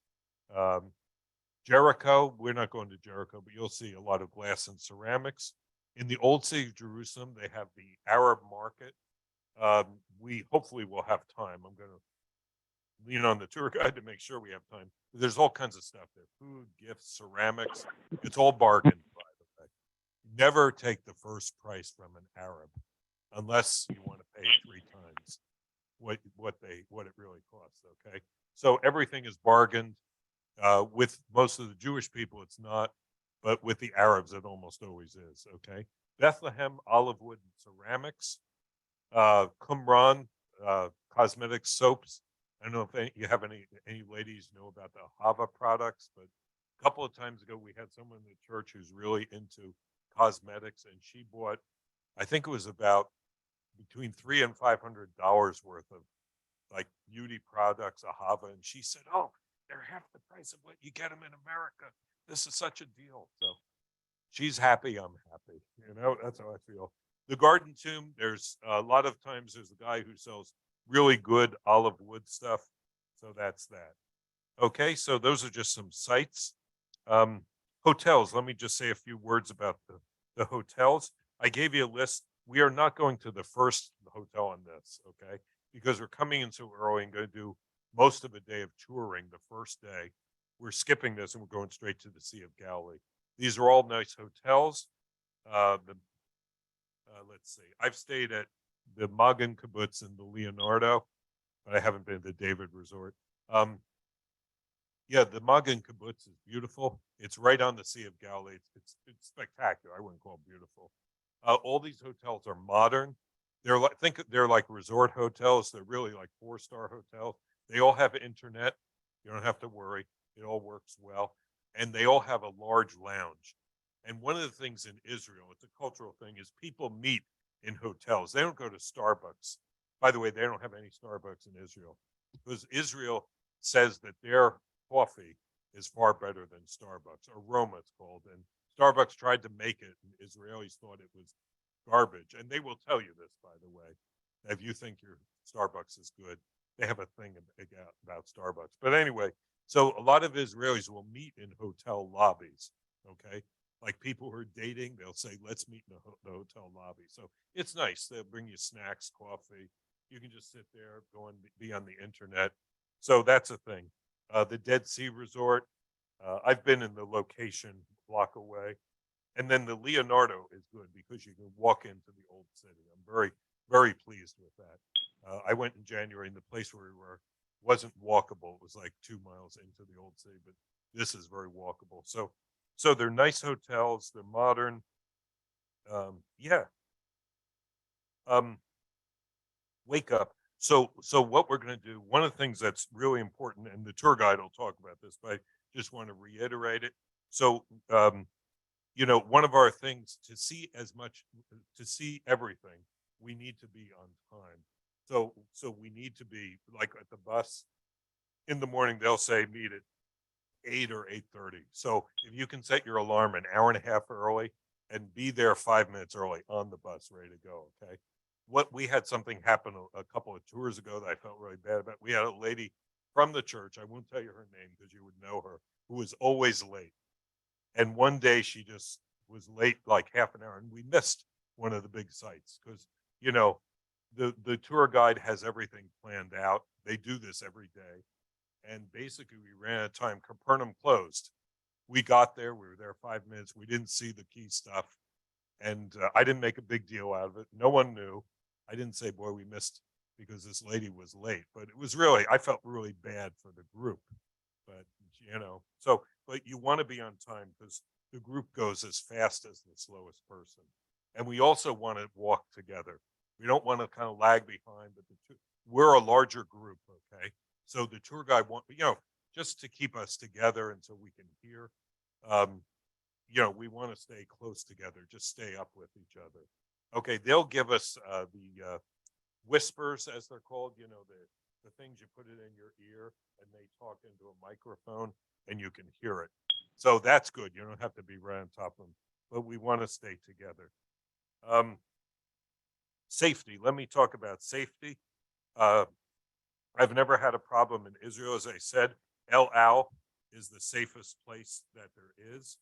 Jericho, we're not going to Jericho, but you'll see a lot of glass and ceramics. In the old city of Jerusalem, they have the Arab market. We hopefully will have time. I'm going to lean on the tour guide to make sure we have time. There's all kinds of stuff there: food, gifts, ceramics. It's all bargain, by the way. Never take the first price from an Arab unless you want to pay 3 times what it really costs. Okay, so everything is bargained. With most of the Jewish people, it's not, but with the Arabs, it almost always is. Okay, Bethlehem olive wood and ceramics, Qumran cosmetics, soaps. I don't know if you have any ladies know about the Hava products, but a couple of times ago we had someone in the church who's really into cosmetics, and she bought, I think it was about between $300 and $500 worth of like beauty products, a Hava, and she said, "Oh, they're half the price of what you get them in America. This is such a deal." So she's happy, I'm happy. That's how I feel. The Garden Tomb, there's a lot of times there's a guy who sells really good olive wood stuff. So that's that. Okay, so those are just some sites. Hotels, let me just say a few words about the hotels. I gave you a list. We are not going to the first hotel on this, okay? Because we're coming in so early and going to do most of a day of touring the first day. We're skipping this and we're going straight to the Sea of Galilee. These are all nice hotels. Let's see. I've stayed at the Magen Kibbutz and the Leonardo, but I haven't been to the David Resort. Yeah, the Magen Kibbutz is beautiful. It's right on the Sea of Galilee. It's spectacular. I wouldn't call it beautiful. All these hotels are modern. They're like resort hotels. They're really like 4-star hotels. They all have internet. You don't have to worry. It all works well. And they all have a large lounge. And one of the things in Israel, it's a cultural thing, is people meet in hotels. They don't go to Starbucks. By the way, they don't have any Starbucks in Israel because Israel says that their coffee is far better than Starbucks, or Roma it's called. And Starbucks tried to make it, and Israelis thought it was garbage. And they will tell you this, by the way. If you think your Starbucks is good, they have a thing about Starbucks. But anyway, so a lot of Israelis will meet in hotel lobbies, okay? Like people who are dating, they'll say, "Let's meet in the hotel lobby." So it's nice. They'll bring you snacks, coffee. You can just sit there, go and be on the internet. So that's a thing. The Dead Sea Resort, I've been in the location block away. And then the Leonardo is good because you can walk into the old city. I'm very, very pleased with that. I went in January and the place where we were wasn't walkable. It was like 2 miles into the old city, but this is very walkable. So they're nice hotels. They're modern. Yeah. Wake up. So what we're going to do, one of the things that's really important, and the tour guide will talk about this, but I just want to reiterate it. So, one of our things to see everything, we need to be on time. So we need to be like at the bus in the morning, they'll say meet at 8 or 8:30. So if you can set your alarm an hour and a half early and be there 5 minutes early on the bus, ready to go. Okay. We had something happen a couple of tours ago that I felt really bad about. We had a lady from the church. I won't tell you her name because you would know her, who was always late. And one day she just was late like half an hour, and we missed one of the big sites because, the tour guide has everything planned out. They do this every day. And basically we ran out of time. Capernaum closed. We got there. We were there 5 minutes. We didn't see the key stuff. And I didn't make a big deal out of it. No one knew. I didn't say, boy, we missed because this lady was late. But it was really, I felt really bad for the group. But, but you want to be on time because the group goes as fast as the slowest person. And we also want to walk together. We don't want to kind of lag behind, but we're a larger group, okay? So the tour guide just to keep us together and so we can hear, we want to stay close together, just stay up with each other. Okay, they'll give us the whispers, as they're called, the things you put it in your ear and they talk into a microphone and you can hear it. So that's good. You don't have to be right on top of them, but we want to stay together. safety. Let me talk about safety. Uh, I've never had a problem in Israel. As I said, El Al is the safest place that there is.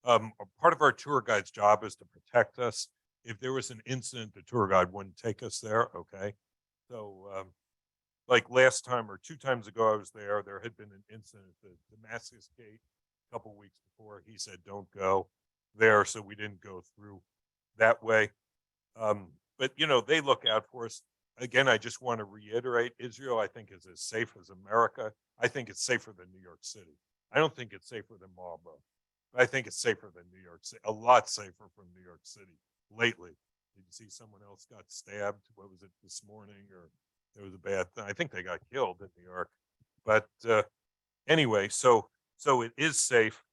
A part of our tour guide's job is to protect us. If there was an incident, the tour guide wouldn't take us there. Okay. So, like last time or 2 times ago, I was there. There had been an incident at the Damascus Gate a couple weeks before. He said, "Don't go there," so we didn't go through that way. But they look out for us. Again, I just want to reiterate: Israel, I think, is as safe as America. I think it's safer than New York City. I don't think it's safer than Marlboro. I think it's safer than New York City. A lot safer from New York City lately. Did you see someone else got stabbed? What was it this morning? Or there was a bad thing. I think they got killed in New York. But anyway, so it is safe.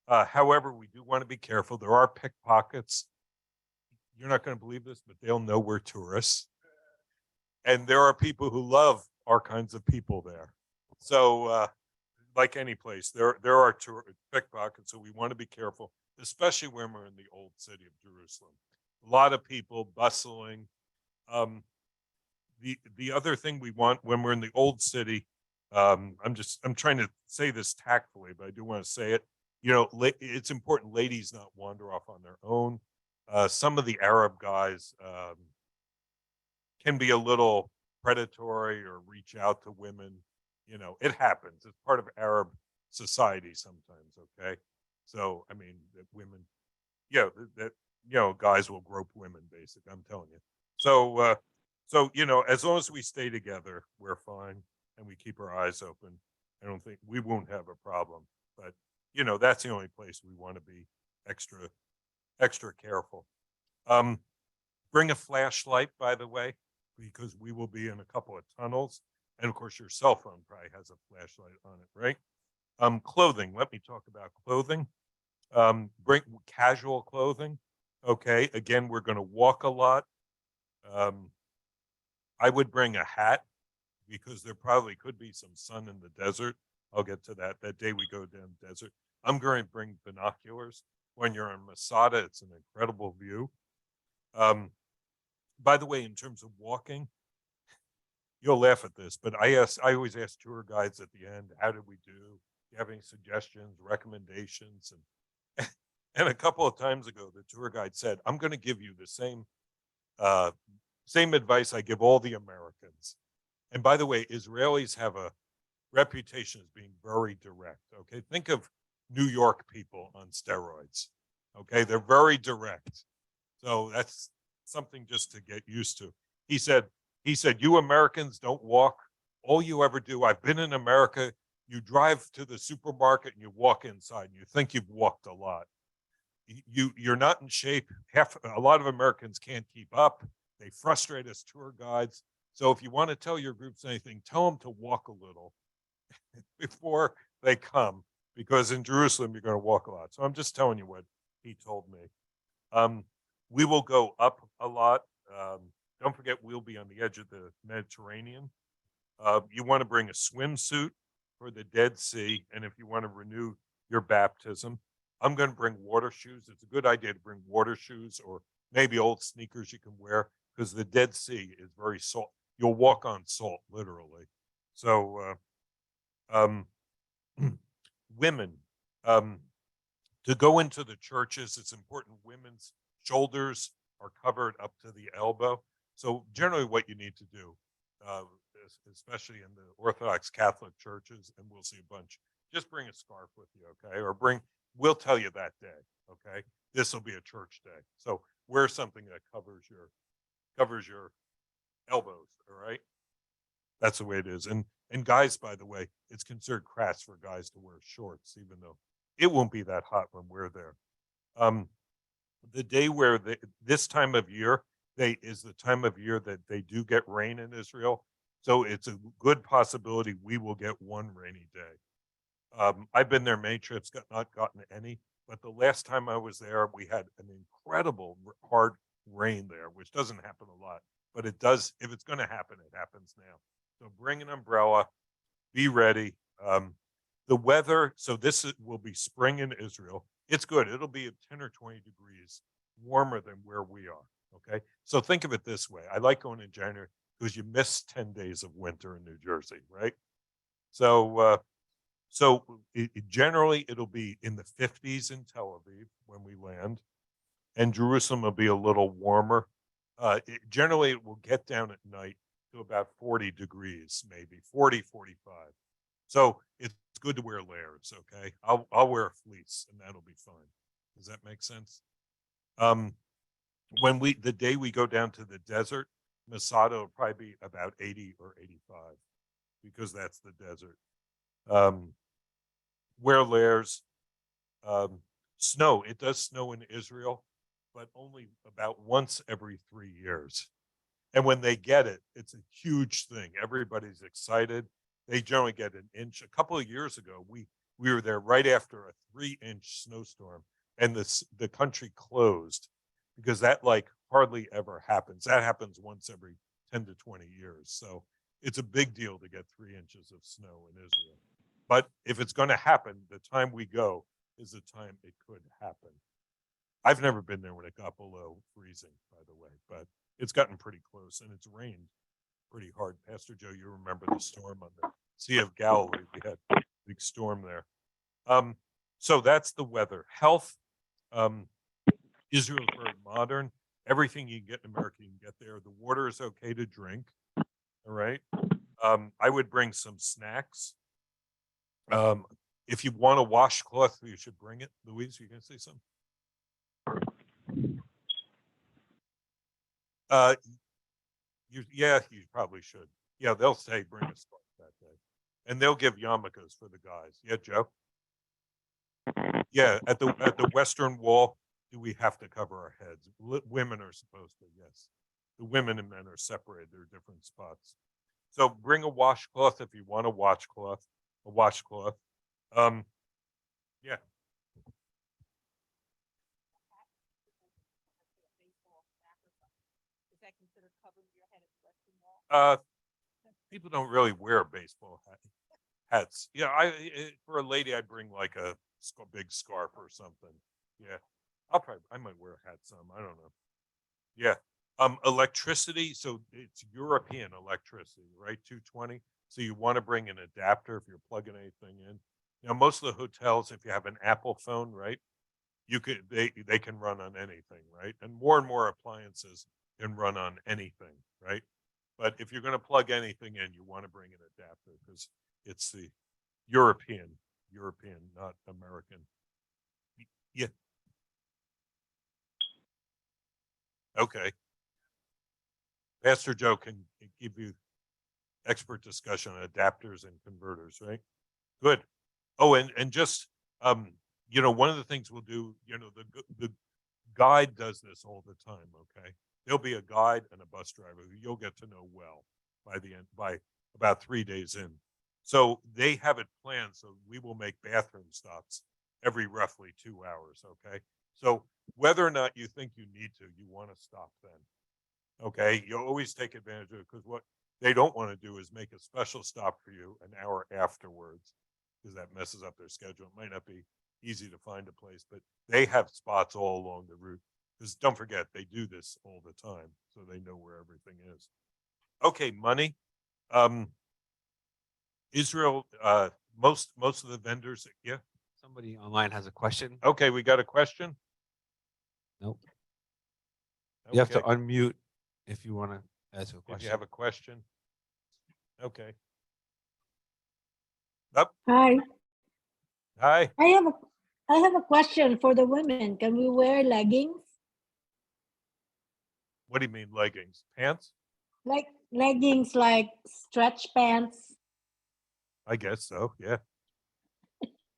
However, we do want to be careful. There are pickpockets. You're not going to believe this, but they'll know we're tourists. And there are people who love our kinds of people there. So, like any place, there are pickpockets. So we want to be careful, especially when we're in the old city of Jerusalem. A lot of people bustling. The other thing we want when we're in the old city, I'm trying to say this tactfully, but I do want to say it. It's important ladies not wander off on their own. Some of the Arab guys can be a little predatory or reach out to women. It happens. It's part of Arab society sometimes. Okay, so I mean, that women, guys will grope women. Basically, I'm telling you. So, as long as we stay together, we're fine, and we keep our eyes open. I don't think we won't have a problem. But that's the only place we want to be extra careful. Bring a flashlight, by the way, because we will be in a couple of tunnels. And of course, your cell phone probably has a flashlight on it, right? Clothing. Let me talk about clothing. Bring casual clothing. Okay. Again, we're going to walk a lot. I would bring a hat because there probably could be some sun in the desert. I'll get to that day we go down the desert. I'm going to bring binoculars. When you're in Masada, it's an incredible view. By the way, in terms of walking, you'll laugh at this, but I always ask tour guides at the end, how did we do? Do you have any suggestions, recommendations? And a couple of times ago, the tour guide said, I'm going to give you the same advice I give all the Americans. And by the way, Israelis have a reputation as being very direct. Okay. Think of New York people on steroids. Okay. They're very direct. So that's something just to get used to. He said, you Americans don't walk. All you ever do, I've been in America, you drive to the supermarket and you walk inside and you think you've walked a lot. You're not in shape. A lot of Americans can't keep up. They frustrate us tour guides. So if you want to tell your groups anything, tell them to walk a little before they come, because in Jerusalem, you're going to walk a lot. So I'm just telling you what he told me. We will go up a lot. Don't forget, we'll be on the edge of the Mediterranean. You want to bring a swimsuit for the Dead Sea. And if you want to renew your baptism, I'm going to bring water shoes. It's a good idea to bring water shoes or maybe old sneakers you can wear, because the Dead Sea is very salt. You'll walk on salt, literally. So, women, to go into the churches, it's important women's shoulders are covered up to the elbow. So generally what you need to do, especially in the Orthodox Catholic churches, and we'll see a bunch, just bring a scarf with you, okay? Or we'll tell you that day, okay? This will be a church day. So wear something that covers your elbows, all right? That's the way it is. And guys, by the way, it's considered crass for guys to wear shorts, even though it won't be that hot when we're there. The day where this time of year, is the time of year that they do get rain in Israel. So it's a good possibility we will get one rainy day. I've been there many trips, not gotten any, but the last time I was there, we had an incredible hard rain there, which doesn't happen a lot, but it does. If it's going to happen, it happens now. So bring an umbrella, be ready. The weather, so will be spring in Israel. It's good. It'll be 10 or 20 degrees warmer than where we are. Okay, so think of it this way. I like going in January because you miss 10 days of winter in New Jersey, right? So, generally it'll be in the 50s in Tel Aviv when we land, and Jerusalem will be a little warmer. Generally, it will get down at night to about 40 degrees, maybe 40, 45. So it's good to wear layers. Okay, I'll wear a fleece, and that'll be fine. Does that make sense? When the day we go down to the desert, Masada will probably be about 80 or 85 because that's the desert. Wear layers. Snow. It does snow in Israel, but only about once every 3 years. And when they get it, it's a huge thing. Everybody's excited. They generally get an inch. A couple of years ago, we were there right after a 3-inch snowstorm, and the country closed because that like hardly ever happens. That happens once every 10 to 20 years. So it's a big deal to get 3 inches of snow in Israel. But if it's going to happen, the time we go is the time it could happen. I've never been there when it got below freezing, by the way, but it's gotten pretty close, and it's rained pretty hard. Pastor Joe, you remember the storm on the Sea of Galilee? We had a big storm there. So that's the weather. Health. Israel is very modern. Everything you can get in America, you can get there. The water is okay to drink. All right. I would bring some snacks. If you want a washcloth, you should bring it. Louise, you can say something? You probably should. Yeah, they'll say bring a scarf that day, and they'll give yarmulkes for the guys. Yeah, Joe. Yeah, at the Western Wall, do we have to cover our heads? Women are supposed to. Yes, the women and men are separated. They're different spots. So bring a washcloth if you want a washcloth. A washcloth. Yeah. People don't really wear baseball hats. Yeah, for a lady, I'd bring like a big scarf or something. Yeah, I might wear a hat some. I don't know. Yeah. Electricity. So it's European electricity, right? 220. So you want to bring an adapter if you're plugging anything in. Now, most of the hotels, if you have an Apple phone, right, they can run on anything, right? And more appliances can run on anything, right? But if you're going to plug anything in, you want to bring an adapter because it's the European, not American. Yeah. Okay. Pastor Joe can give you expert discussion on adapters and converters, right? Good. Oh, and just one of the things we'll do, the guide does this all the time. Okay, there'll be a guide and a bus driver who you'll get to know well by about 3 days in. So they have it planned. So we will make bathroom stops every roughly 2 hours. Okay, so whether or not you think you need to, you want to stop then. Okay, you always take advantage of it because what they don't want to do is make a special stop for you an hour afterwards because that messes up their schedule. It might not be easy to find a place, but they have spots all along the route because don't forget, they do this all the time. So they know where everything is. Okay, money. Israel, most of the vendors, yeah. Somebody online has a question. Okay, we got a question? Nope. You have to Okay, unmute if you want to ask a if question. you have a question. Okay. Hi, Hi. I have a question for the women. Can we wear leggings? What do you mean leggings? Pants? Like leggings, like stretch pants? I guess so. Yeah.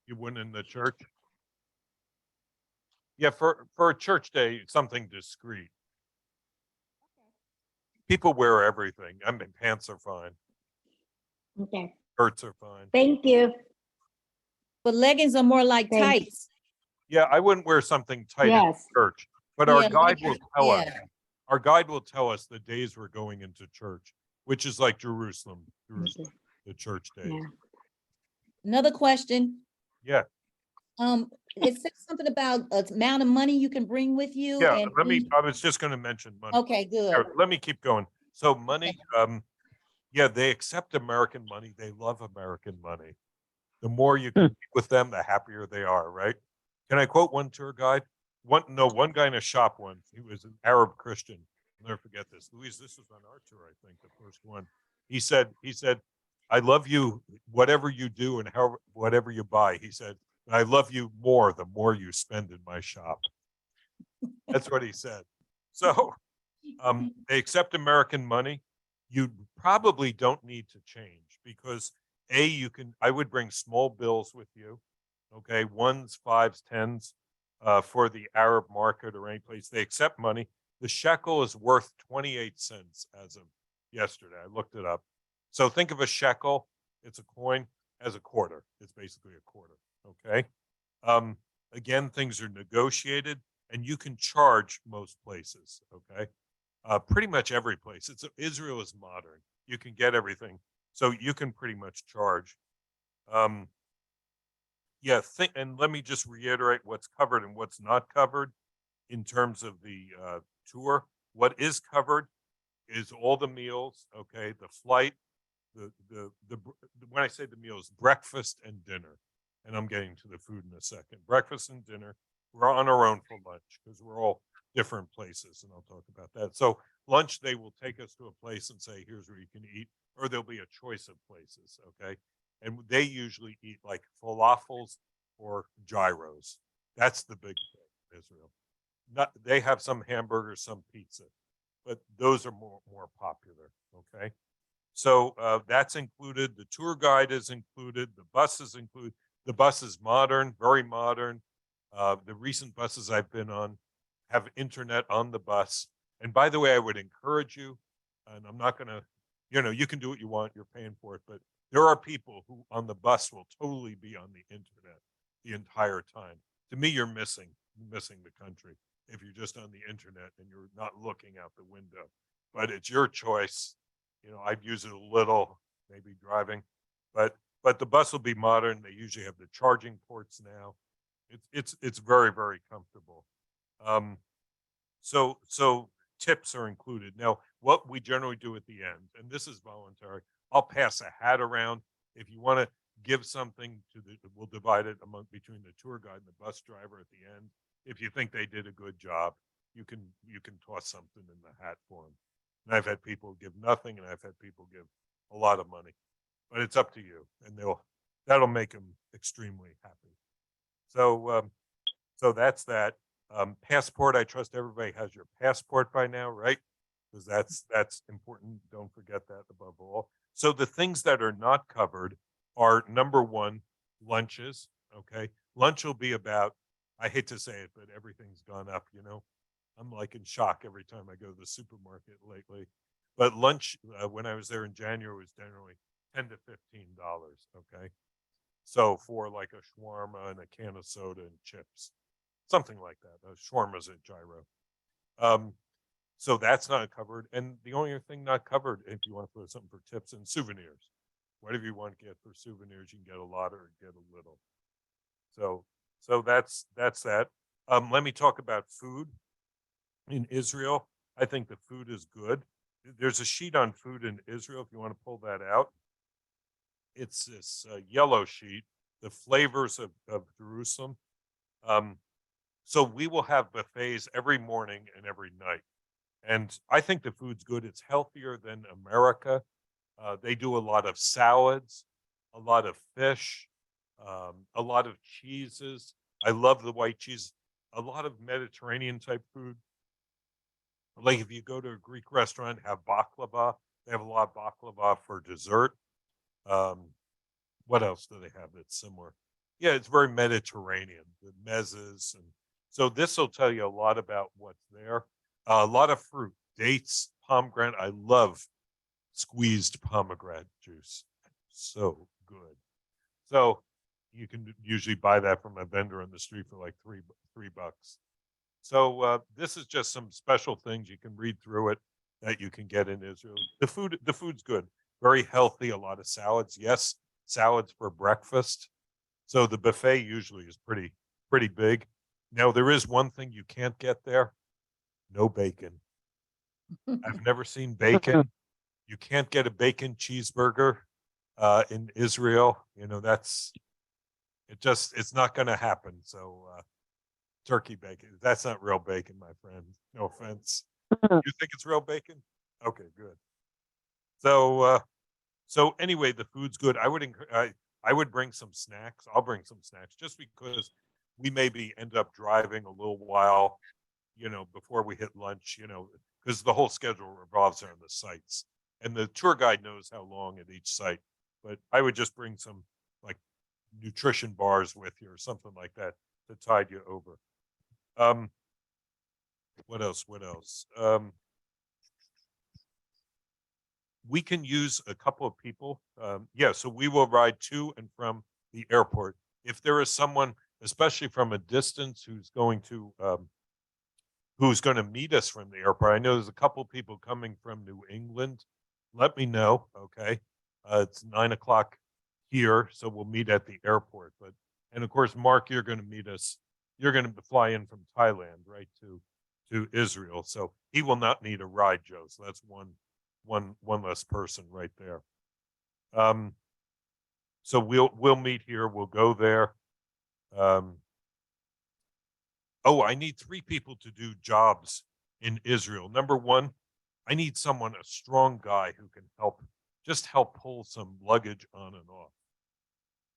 You wouldn't in the church? Yeah, for a church day, something discreet. People wear everything. I mean, pants are fine. Okay, Shirts are fine. thank you. But leggings are more like Thanks. tights. Yeah, I wouldn't wear something tight in Yes. church, but our Yeah, guide will tell us. yeah. Our guide will tell us the days we're going into church, which is like Jerusalem, Okay. the church days. Yeah. Another question. Yeah. It says something about amount of money you can bring with you Yeah, and. I was just gonna mention money. Okay, good. Here, let me keep going. So money, yeah, they accept American money. They love American money. The more you can meet with them, the happier they are, right? Can I quote one tour guide? One guy in a shop once, he was an Arab Christian. I'll never forget this. Louise, this was on our tour, I think, the first one. He said, I love you, whatever you do and however, whatever you buy. He said, I love you more the more you spend in my shop. That's what he said. So they accept American money. You probably don't need to change because I would bring small bills with you. Okay. Ones, fives, tens, for the Arab market or any place they accept money. The shekel is worth 28 cents as of yesterday. I looked it up. So think of a shekel. It's a coin as a quarter. It's basically a quarter. Okay. Again, things are negotiated and you can charge most places. Okay. Pretty much every place. Israel is modern. You can get everything. So you can pretty much charge. Yeah, and let me just reiterate what's covered and what's not covered in terms of the tour. What is covered is all the meals, okay, the flight, when I say the meals, breakfast and dinner. And I'm getting to the food in a second. Breakfast and dinner. We're on our own for lunch because we're all different places, and I'll talk about that. So lunch, they will take us to a place and say, here's where you can eat, or there'll be a choice of places, okay? And they usually eat like falafels or gyros. That's the big thing in Israel. They have some hamburgers, some pizza, but those are more popular, okay? So that's included. The tour guide is included. The bus is included. The bus is modern, very modern. The recent buses I've been on have internet on the bus. And by the way, I would encourage you, and I'm not going to, you can do what you want, you're paying for it, but there are people who on the bus will totally be on the internet the entire time. To me, you're missing the country if you're just on the internet and you're not looking out the window. But it's your choice. I'd use it a little, maybe driving, but the bus will be modern. They usually have the charging ports now. It's very, very comfortable. So tips are included. Now, what we generally do at the end, and this is voluntary, I'll pass a hat around. If you want to give something we'll divide it between the tour guide and the bus driver at the end. If you think they did a good job, you can toss something in the hat for them. And I've had people give nothing, and I've had people give a lot of money, but it's up to you, and that'll make them extremely happy. So that's that. Passport. I trust everybody has your passport by now, right? Because that's important. Don't forget that above all. So the things that are not covered are number one, lunches. Okay, lunch will be about. I hate to say it, but everything's gone up. I'm like in shock every time I go to the supermarket lately. But lunch, when I was there in January, was generally $10 to $15. Okay, so for like a shawarma and a can of soda and chips, something like that. Shawarma's a gyro. So that's not covered. And the only other thing not covered, if you want to put something for tips and souvenirs, whatever you want to get for souvenirs, you can get a lot or get a little. So that's that. Let me talk about food in Israel. I think the food is good. There's a sheet on food in Israel, if you want to pull that out. It's this yellow sheet, the flavors of Jerusalem. So we will have buffets every morning and every night. And I think the food's good. It's healthier than America. They do a lot of salads, a lot of fish, a lot of cheeses. I love the white cheese. A lot of Mediterranean type food. Like if you go to a Greek restaurant, have baklava. They have a lot of baklava for dessert. What else do they have that's similar? Yeah, it's very Mediterranean, the mezes. And so this will tell you a lot about what's there. A lot of fruit, dates, pomegranate. I love squeezed pomegranate juice. So good. So you can usually buy that from a vendor on the street for like $3. So this is just some special things. You can read through it that you can get in Israel. The food's good, very healthy. A lot of salads. Yes, salads for breakfast. So the buffet usually is pretty big. Now, there is one thing you can't get there. No bacon. I've never seen bacon. You can't get a bacon cheeseburger in Israel. You know, it's not going to happen. So turkey bacon, that's not real bacon, my friend. No offense. You think it's real bacon? Okay, good. So anyway, the food's good. I would bring some snacks. I'll bring some snacks just because we maybe end up driving a little while, you know, before we hit lunch, you know, because the whole schedule revolves around the sites. And the tour guide knows how long at each site. But I would just bring some like nutrition bars with you or something like that to tide you over. What else? We can use a couple of people. Yeah, so we will ride to and from the airport. If there is someone, especially from a distance, who's going to meet us from the airport. I know there's a couple of people coming from New England. Let me know, okay? It's 9:00 here, so we'll meet at the airport. And of course, Mark, you're going to meet us. You're going to fly in from Thailand, right, to Israel. So he will not need a ride, Joe. So that's one less person right there. So we'll meet here. We'll go there. I need 3 people to do jobs in Israel. Number 1, I need someone, a strong guy who can just help pull some luggage on and off.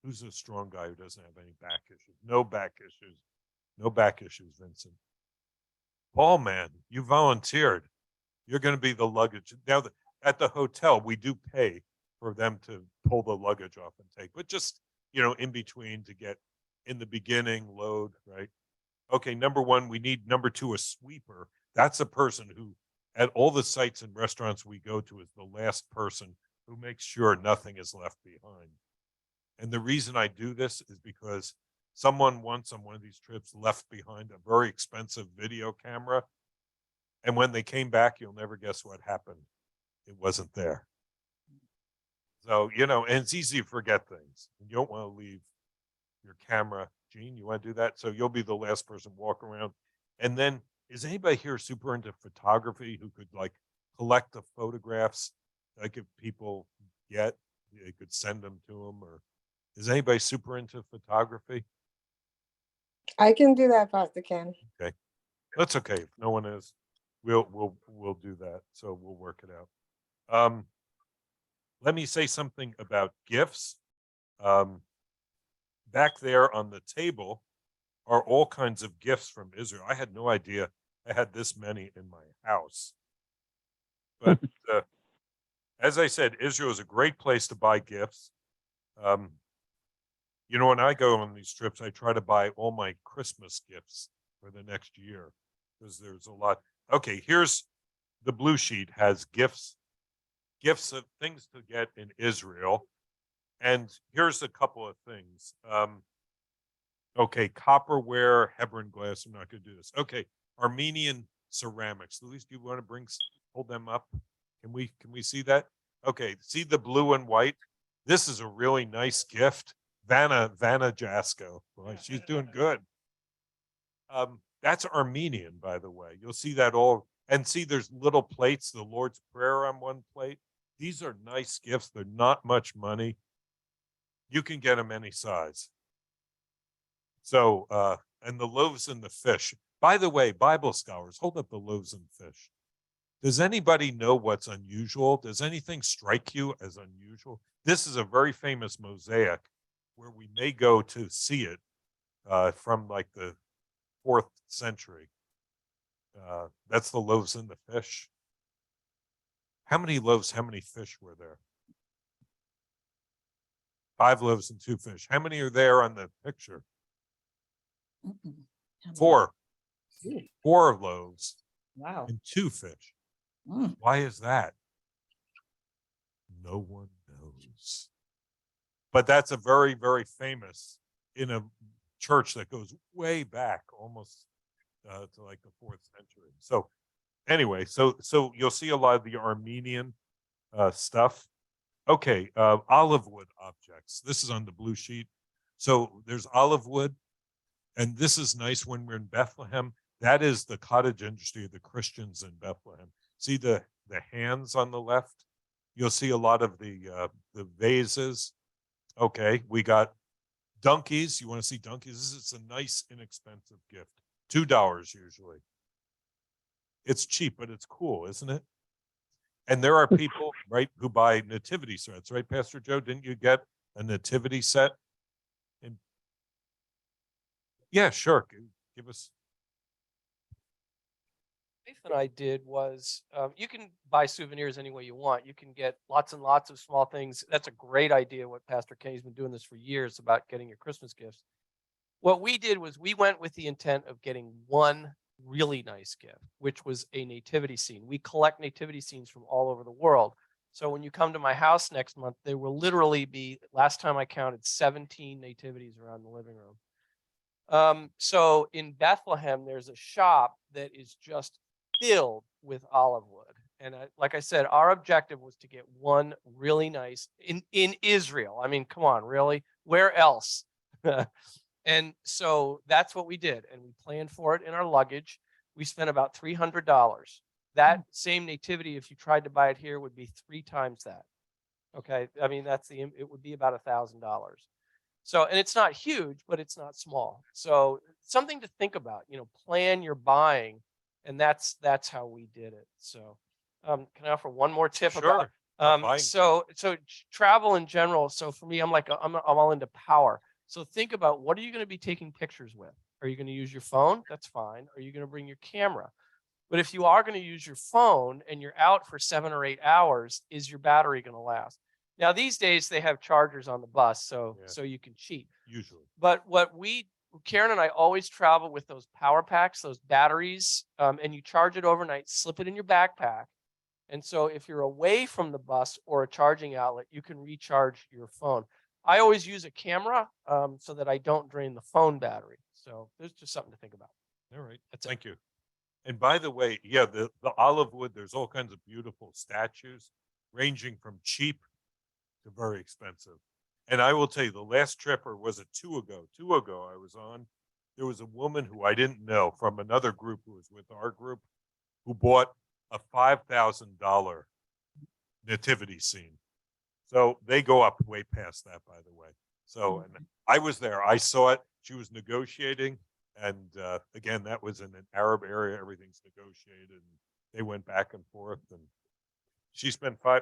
Who's a strong guy who doesn't have any back issues? No back issues. No back issues, Vincent. Paul, man, you volunteered. You're going to be the luggage. Now, at the hotel, we do pay for them to pull the luggage off and take, but just, you know, in between to get in the beginning, load, right? Okay, number 1, we need number 2, a sweeper. That's a person who, at all the sites and restaurants we go to, is the last person who makes sure nothing is left behind. And the reason I do this is because someone once on one of these trips left behind a very expensive video camera. And when they came back, you'll never guess what happened. It wasn't there. So, you know, and it's easy to forget things. You don't want to leave your camera. Gene, you want to do that? So you'll be the last person walk around. And then, is anybody here super into photography who could like collect the photographs? Like if people get, they could send them to them, or is anybody super into photography? I can do that, Pastor Ken. Okay, that's okay. If no one is, we'll do that. So we'll work it out. Let me say something about gifts. Back there on the table are all kinds of gifts from Israel. I had no idea I had this many in my house. But as I said, Israel is a great place to buy gifts. You know, when I go on these trips, I try to buy all my Christmas gifts for the next year because there's a lot. Okay, here's the blue sheet has gifts of things to get in Israel. And here's a couple of things. Okay, copperware, Hebron glass. I'm not going to do this. Okay, Armenian ceramics. Luis, do you want to hold them up? Can we see that? Okay, see the blue and white? This is a really nice gift. Vanna Jasko. Boy, she's doing good. That's Armenian, by the way. You'll see that all. And see, there's little plates, the Lord's Prayer on one plate. These are nice gifts. They're not much money. You can get them any size. So, and the loaves and the fish. By the way, Bible scholars, hold up the loaves and fish. Does anybody know what's unusual? Does anything strike you as unusual? This is a very famous mosaic where we may go to see it from like the 4th century. That's the loaves and the fish. How many loaves, how many fish were there? 5 loaves and 2 fish. How many are there on the picture? 4. 4 loaves Wow. and 2 fish. Mm. Why is that? No one knows. But that's a very, very famous in a church that goes way back, almost to like the 4th century. So anyway, so you'll see a lot of the Armenian stuff. Okay, olive wood objects. This is on the blue sheet. So there's olive wood. And this is nice when we're in Bethlehem. That is the cottage industry of the Christians in Bethlehem. See the hands on the left? You'll see a lot of the vases. Okay, we got donkeys. You want to see donkeys? This is a nice, inexpensive gift. $2 usually. It's cheap, but it's cool, isn't it? And there are people, right, who buy nativity sets, right, Pastor Joe? Didn't you get a nativity set? And yeah, sure. Give us. Nathan and I did was, you can buy souvenirs any way you want. You can get lots and lots of small things. That's a great idea. What Pastor Kenny's been doing this for years about getting your Christmas gifts. What we did was we went with the intent of getting one really nice gift, which was a nativity scene. We collect nativity scenes from all over the world. So when you come to my house next month, there will literally be, last time I counted, 17 nativities around the living room. So in Bethlehem, there's a shop that is just filled with olive wood. And like I said, our objective was to get one really nice in Israel. I mean, come on, really? Where else? And so that's what we did. And we planned for it in our luggage. We spent about $300. That same nativity, if you tried to buy it here, would be 3 times that. Okay. I mean, it would be about $1,000. So, and it's not huge, but it's not small. So something to think about, plan your buying. And that's how we did it. So, can I offer one more tip Sure. about, so travel in general. So for me, I'm all into power. So think about, what are you going to be taking pictures with? Are you going to use your phone? That's fine. Are you going to bring your camera? But if you are going to use your phone and you're out for 7 or 8 hours, is your battery going to last? Now, these days they have chargers on the bus, so you can cheat. Usually. But Karen and I always travel with those power packs, those batteries, and you charge it overnight, slip it in your backpack. And so if you're away from the bus or a charging outlet, you can recharge your phone. I always use a camera so that I don't drain the phone battery. So there's just something to think about. All right. That's it. Thank you. And by the way, yeah, the olive wood, there's all kinds of beautiful statues ranging from cheap to very expensive. And I will tell you, the last trip, or was it 2 ago? 2 ago, I was on. There was a woman who I didn't know from another group who was with our group who bought a $5,000 nativity scene. So they go up way past that, by the way. So, and I was there. I saw it. She was negotiating. And again, that was in an Arab area. Everything's negotiated. And they went back and forth. And she spent $5.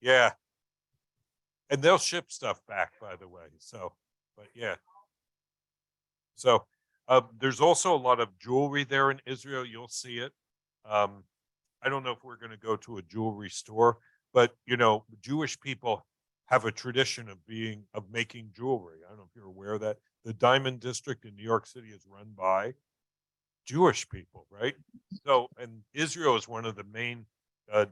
Yeah. And they'll ship stuff back, by the way. So, but yeah. So there's also a lot of jewelry there in Israel. You'll see it. I don't know if we're going to go to a jewelry store, but Jewish people have a tradition of making jewelry. I don't know if you're aware of that. The Diamond District in New York City is run by Jewish people, right? So, and Israel is one of the main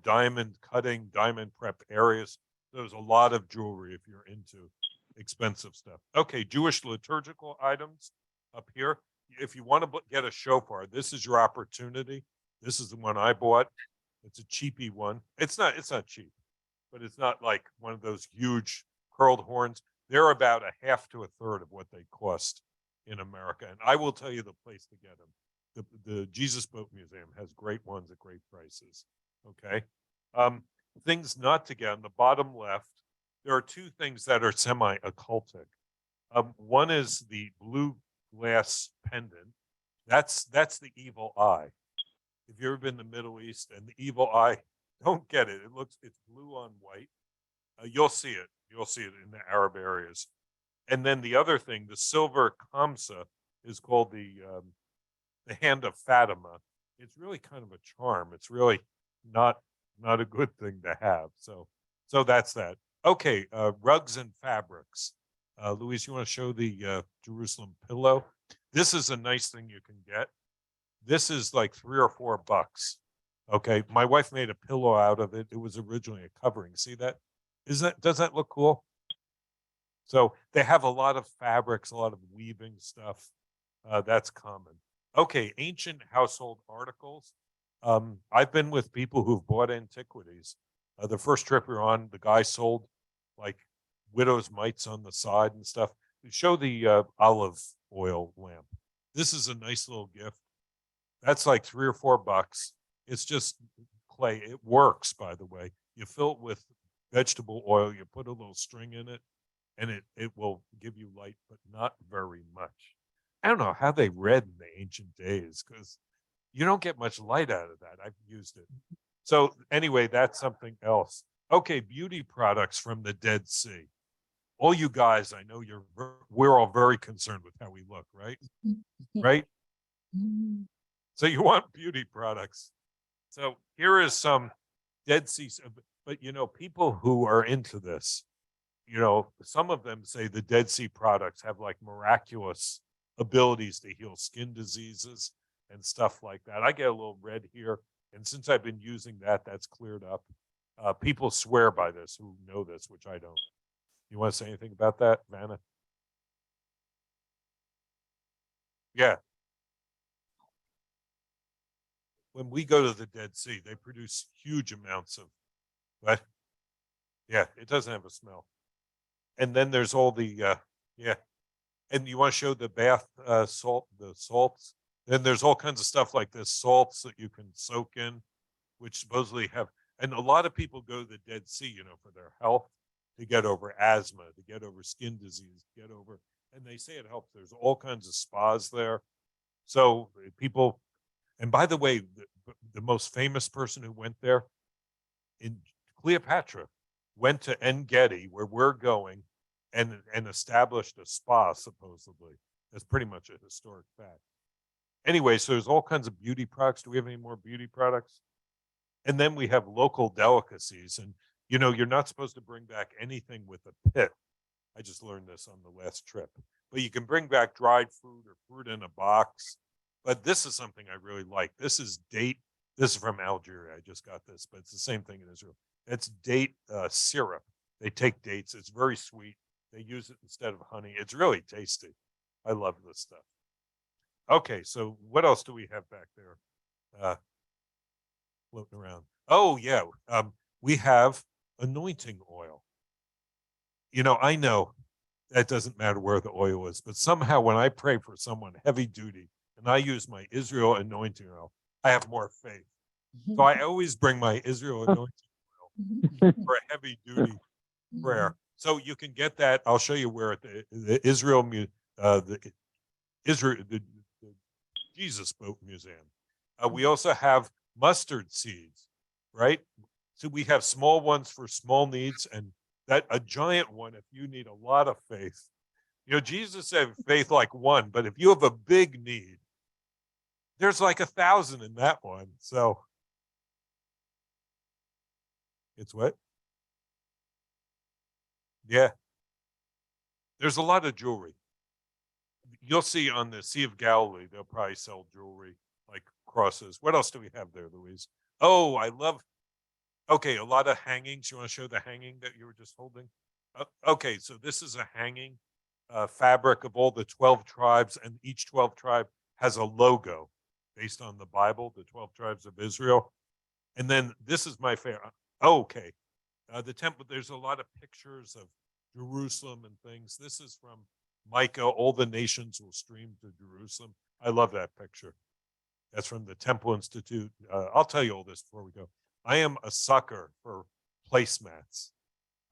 diamond cutting, diamond prep areas. There's a lot of jewelry if you're into expensive stuff. Okay, Jewish liturgical items up here. If you want to get a shofar, this is your opportunity. This is the one I bought. It's a cheapy one. It's not cheap, but it's not like one of those huge curled horns. They're about a half to a third of what they cost in America. And I will tell you the place to get them. The Jesus Boat Museum has great ones at great prices. Okay. Things not to get on the bottom left. There are 2 things that are semi-occultic. One is the blue glass pendant. That's the evil eye. If you've ever been to the Middle East and the evil eye, don't get it. It's blue on white. You'll see it. You'll see it in the Arab areas. And then the other thing, the silver kamsa, is called the hand of Fatima. It's really kind of a charm. It's really not a good thing to have. So that's that. Okay, rugs and fabrics. Luis, you want to show the Jerusalem pillow? This is a nice thing you can get. This is like $3 or $4. Okay, my wife made a pillow out of it. It was originally a covering. See that? Does that look cool? So they have a lot of fabrics, a lot of weaving stuff. That's common. Okay, ancient household articles. I've been with people who've bought antiquities. The first trip we were on, the guy sold like widow's mites on the side and stuff. We show the olive oil lamp. This is a nice little gift. That's like $3 or $4. It's just clay. It works, by the way. You fill it with vegetable oil, you put a little string in it, and it will give you light, but not very much. I don't know how they read in the ancient days, because you don't get much light out of that. I've used it. So anyway, that's something else. Okay, beauty products from the Dead Sea. All you guys, I know we're all very concerned with how we look, right? Right? So you want beauty products. So here is some Dead Sea, but you know, people who are into this, you know, some of them say the Dead Sea products have like miraculous abilities to heal skin diseases and stuff like that. I get a little red here. And since I've been using that, that's cleared up. People swear by this who know this, which I don't. You want to say anything about that, Vanna? Yeah. When we go to the Dead Sea, they produce huge amounts of, what? Yeah, it doesn't have a smell. And then there's all the, yeah. And you want to show the bath salt, the salts? Then there's all kinds of stuff like this, salts that you can soak in, which supposedly have, and a lot of people go to the Dead Sea, you know, for their health, to get over asthma, to get over skin disease, to get over, and they say it helps. There's all kinds of spas there. So people, and by the way, the most famous person who went there, in Cleopatra, went to En Gedi, where we're going, and established a spa, supposedly. That's pretty much a historic fact. Anyway, so there's all kinds of beauty products. Do we have any more beauty products? And then we have local delicacies. And, you know, you're not supposed to bring back anything with a pit. I just learned this on the last trip. But you can bring back dried fruit or fruit in a box. But this is something I really like. This is date. This is from Algeria. I just got this, but it's the same thing in Israel. It's date syrup. They take dates. It's very sweet. They use it instead of honey. It's really tasty. I love this stuff. Okay, so what else do we have back there? Floating around. Oh, yeah. We have anointing oil. You know, I know that doesn't matter where the oil is, but somehow when I pray for someone heavy duty and I use my Israel anointing oil, I have more faith. So I always bring my Israel anointing oil for a heavy duty prayer. So you can get that. I'll show you where at the Israel, the Jesus Boat Museum. We also have mustard seeds, right? So we have small ones for small needs, and that a giant one if you need a lot of faith. You know, Jesus said faith like one, but if you have a big need, there's like 1,000 in that one. So it's what? Yeah. There's a lot of jewelry. You'll see on the Sea of Galilee, they'll probably sell jewelry like crosses. What else do we have there, Louise? Oh, I love, okay, a lot of hangings. You want to show the hanging that you were just holding? Okay, so this is a hanging fabric of all the 12 tribes, and each 12 tribe has a logo based on the Bible, the 12 tribes of Israel. And then this is my favorite. Oh, okay. The temple, there's a lot of pictures of Jerusalem and things. This is from Micah, all the nations will stream to Jerusalem. I love that picture. That's from the Temple Institute. I'll tell you all this before we go. I am a sucker for placemats.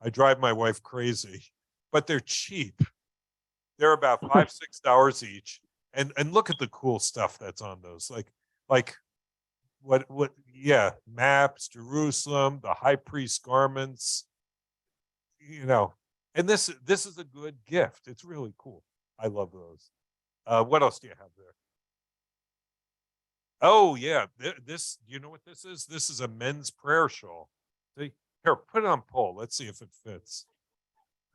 I drive my wife crazy, but they're cheap. They're about $5, $6 each. And look at the cool stuff that's on those. Like what, yeah, maps, Jerusalem, the high priest garments, you know, and this is a good gift. It's really cool. I love those. What else do you have there? Oh yeah, this, you know what this is? This is a men's prayer shawl. See, here, put it on Paul. Let's see if it fits.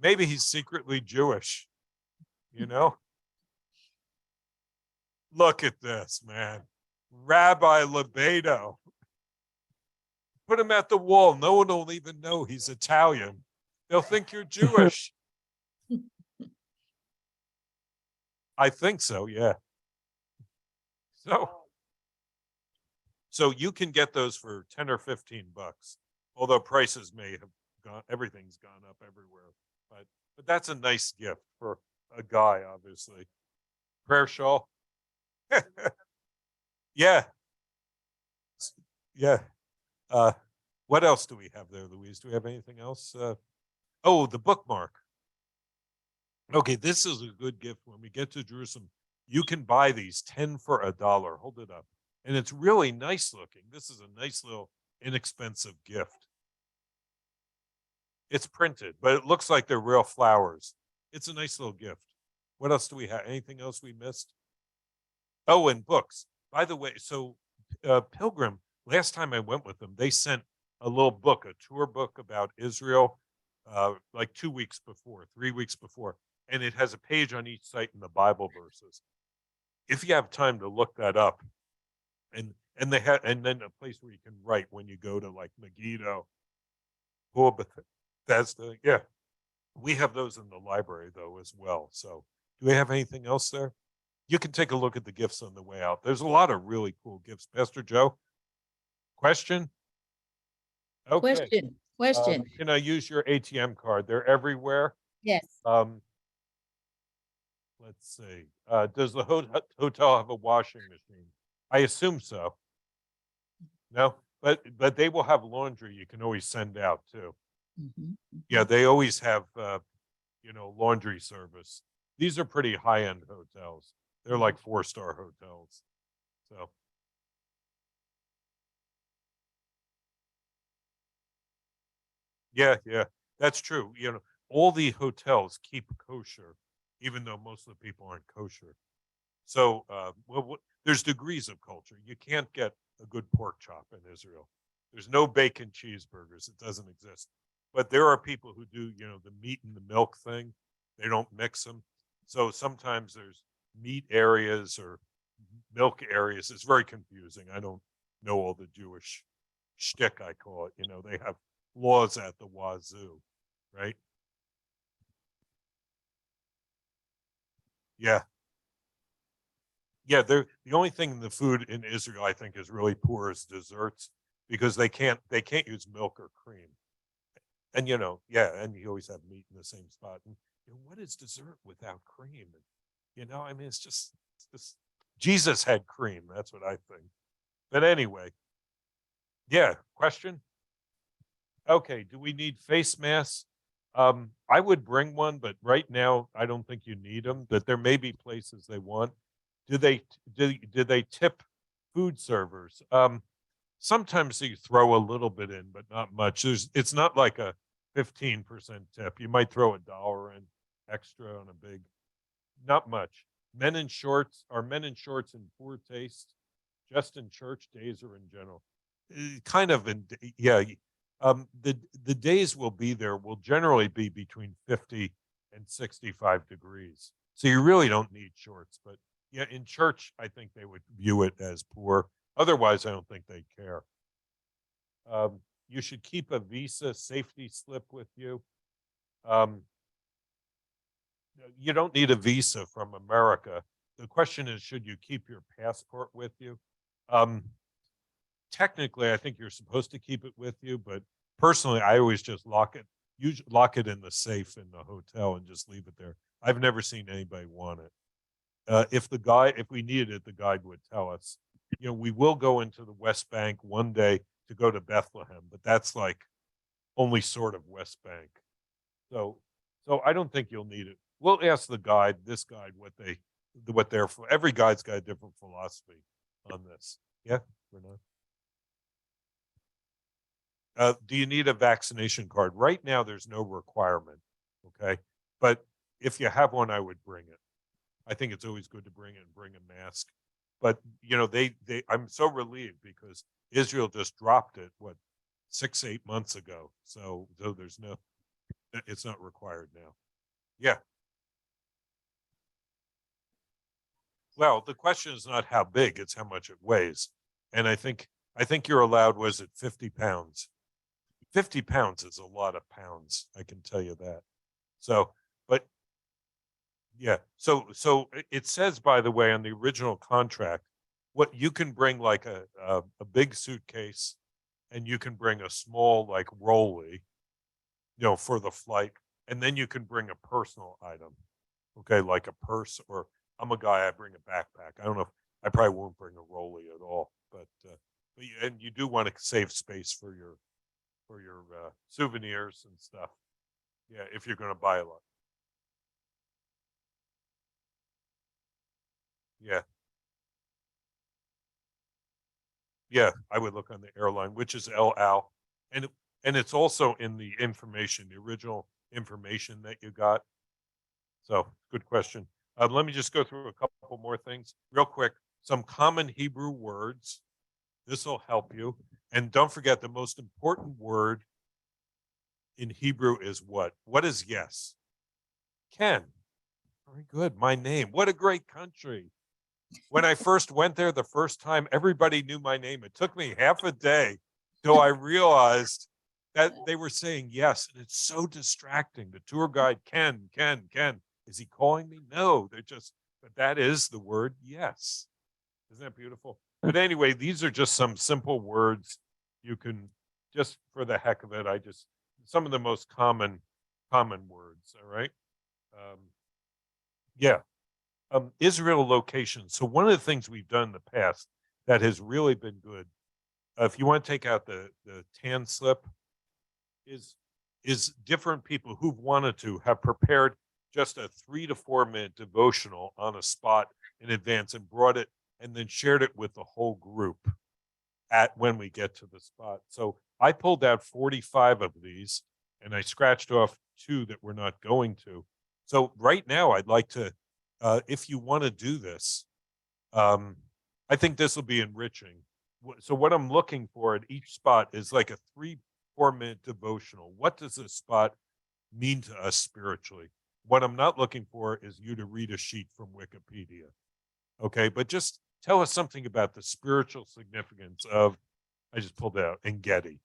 Maybe he's secretly Jewish, you know? Look at this, man. Rabbi Lebedo. Put him at the wall. No one will even know he's Italian. They'll think you're Jewish. I think so, yeah. So, So you can get those for 10 or 15 bucks, although prices may have gone, everything's gone up everywhere. But that's a nice gift for a guy, obviously. Prayer shawl. Yeah. Yeah. What else do we have there, Louise? Do we have anything else? Oh, the bookmark. Okay, this is a good gift. When we get to Jerusalem, you can buy these 10 for $1. Hold it up. And it's really nice looking. This is a nice little inexpensive gift. It's printed, but it looks like they're real flowers. It's a nice little gift. What else do we have? Anything else we missed? Oh, and books. By the way, so Pilgrim, last time I went with them, they sent a little book, a tour book about Israel, like 2 weeks before, 3 weeks before. And it has a page on each site in the Bible verses. If you have time to look that up, and they have, and then a place where you can write when you go to like Megiddo or Bethesda. Yeah, we have those in the library though as well. So do we have anything else there? You can take a look at the gifts on the way out. There's a lot of really cool gifts. Pastor Joe, question? Okay. Question. Can I use your ATM card? They're everywhere. Yes. Let's see. Does the hotel have a washing machine? I assume so. No, but they will have laundry you can always send out too. Mhm. Yeah, they always have laundry service. These are pretty high-end hotels. They're like 4-star hotels. So yeah, that's true. All the hotels keep kosher, even though most of the people aren't kosher. So, there's degrees of culture. You can't get a good pork chop in Israel. There's no bacon cheeseburgers. It doesn't exist. But there are people who do, the meat and the milk thing. They don't mix them. So sometimes there's meat areas or milk areas. It's very confusing. I don't know all the Jewish shtick, I call it. They have laws at the wazoo, right? Yeah. Yeah, the only thing in the food in Israel I think is really poor is desserts because they can't use milk or cream. And and you always have meat in the same spot. And what is dessert without cream? I mean, it's just Jesus had cream. That's what I think. But anyway, yeah. Question? Okay. Do we need face masks? I would bring one, but right now I don't think you need them. That there may be places they want. Do they tip food servers? Sometimes you throw a little bit in, but not much. It's not like a 15% tip. You might throw $1 in extra on a big, not much. Men in shorts in poor taste, just in church days or in general. Kind of yeah. The days will generally be between 50 and 65 degrees. So you really don't need shorts, but yeah, in church, I think they would view it as poor. Otherwise, I don't think they care. You should keep a visa safety slip with you. You don't need a visa from America. The question is, should you keep your passport with you? Technically, I think you're supposed to keep it with you, but personally, I always just lock it in the safe in the hotel and just leave it there. I've never seen anybody want it. If we needed it, the guide would tell us. We will go into the West Bank one day to go to Bethlehem, but that's like only sort of West Bank. So I don't think you'll need it. We'll ask this guide, what they're for. Every guide's got a different philosophy on this. Yeah, Renee. Do you need a vaccination card? Right now, there's no requirement. Okay, but if you have one, I would bring it. I think it's always good to bring it and bring a mask. But I'm so relieved because Israel just dropped it 6-8 months ago. So it's not required now. Yeah. Well, the question is not how big, it's how much it weighs. And I think you're allowed, was it 50 pounds? 50 pounds is a lot of pounds, I can tell you that. So, but yeah, so it says, by the way, on the original contract, what you can bring like a big suitcase and you can bring a small like rolly, for the flight. And then you can bring a personal item. Okay. Like a purse, or I'm a guy, I bring a backpack. I don't know if I probably won't bring a rolly at all, but and you do want to save space for your souvenirs and stuff. Yeah. If you're going to buy a lot. Yeah. Yeah, I would look on the airline, which is El Al. And it's also in the information, the original information that you got. So good question. Let me just go through a couple more things real quick. Some common Hebrew words. This will help you. And don't forget, the most important word in Hebrew is what? What is yes? Ken. Very good. My name. What a great country. When I first went there the first time, everybody knew my name. It took me half a day till I realized that they were saying yes. And it's so distracting. The tour guide, Ken. Is he calling me? No, but that is the word yes. Isn't that beautiful? But anyway, these are just some simple words you can, just for the heck of it, some of the most common words, all right? Yeah. Israel location. So one of the things we've done in the past that has really been good, if you want to take out the tan slip, is different people who've wanted to have prepared just a 3 to 4 minute devotional on a spot in advance and brought it and then shared it with the whole group when we get to the spot. So I pulled out 45 of these and I scratched off 2 that we're not going to. So right now I'd like to, if you want to do this, I think this will be enriching. So what I'm looking for at each spot is like a 3-4 minute devotional. What does this spot mean to us spiritually? What I'm not looking for is you to read a sheet from Wikipedia. Okay, but just tell us something about the spiritual significance of, I just pulled out, En-Gedi.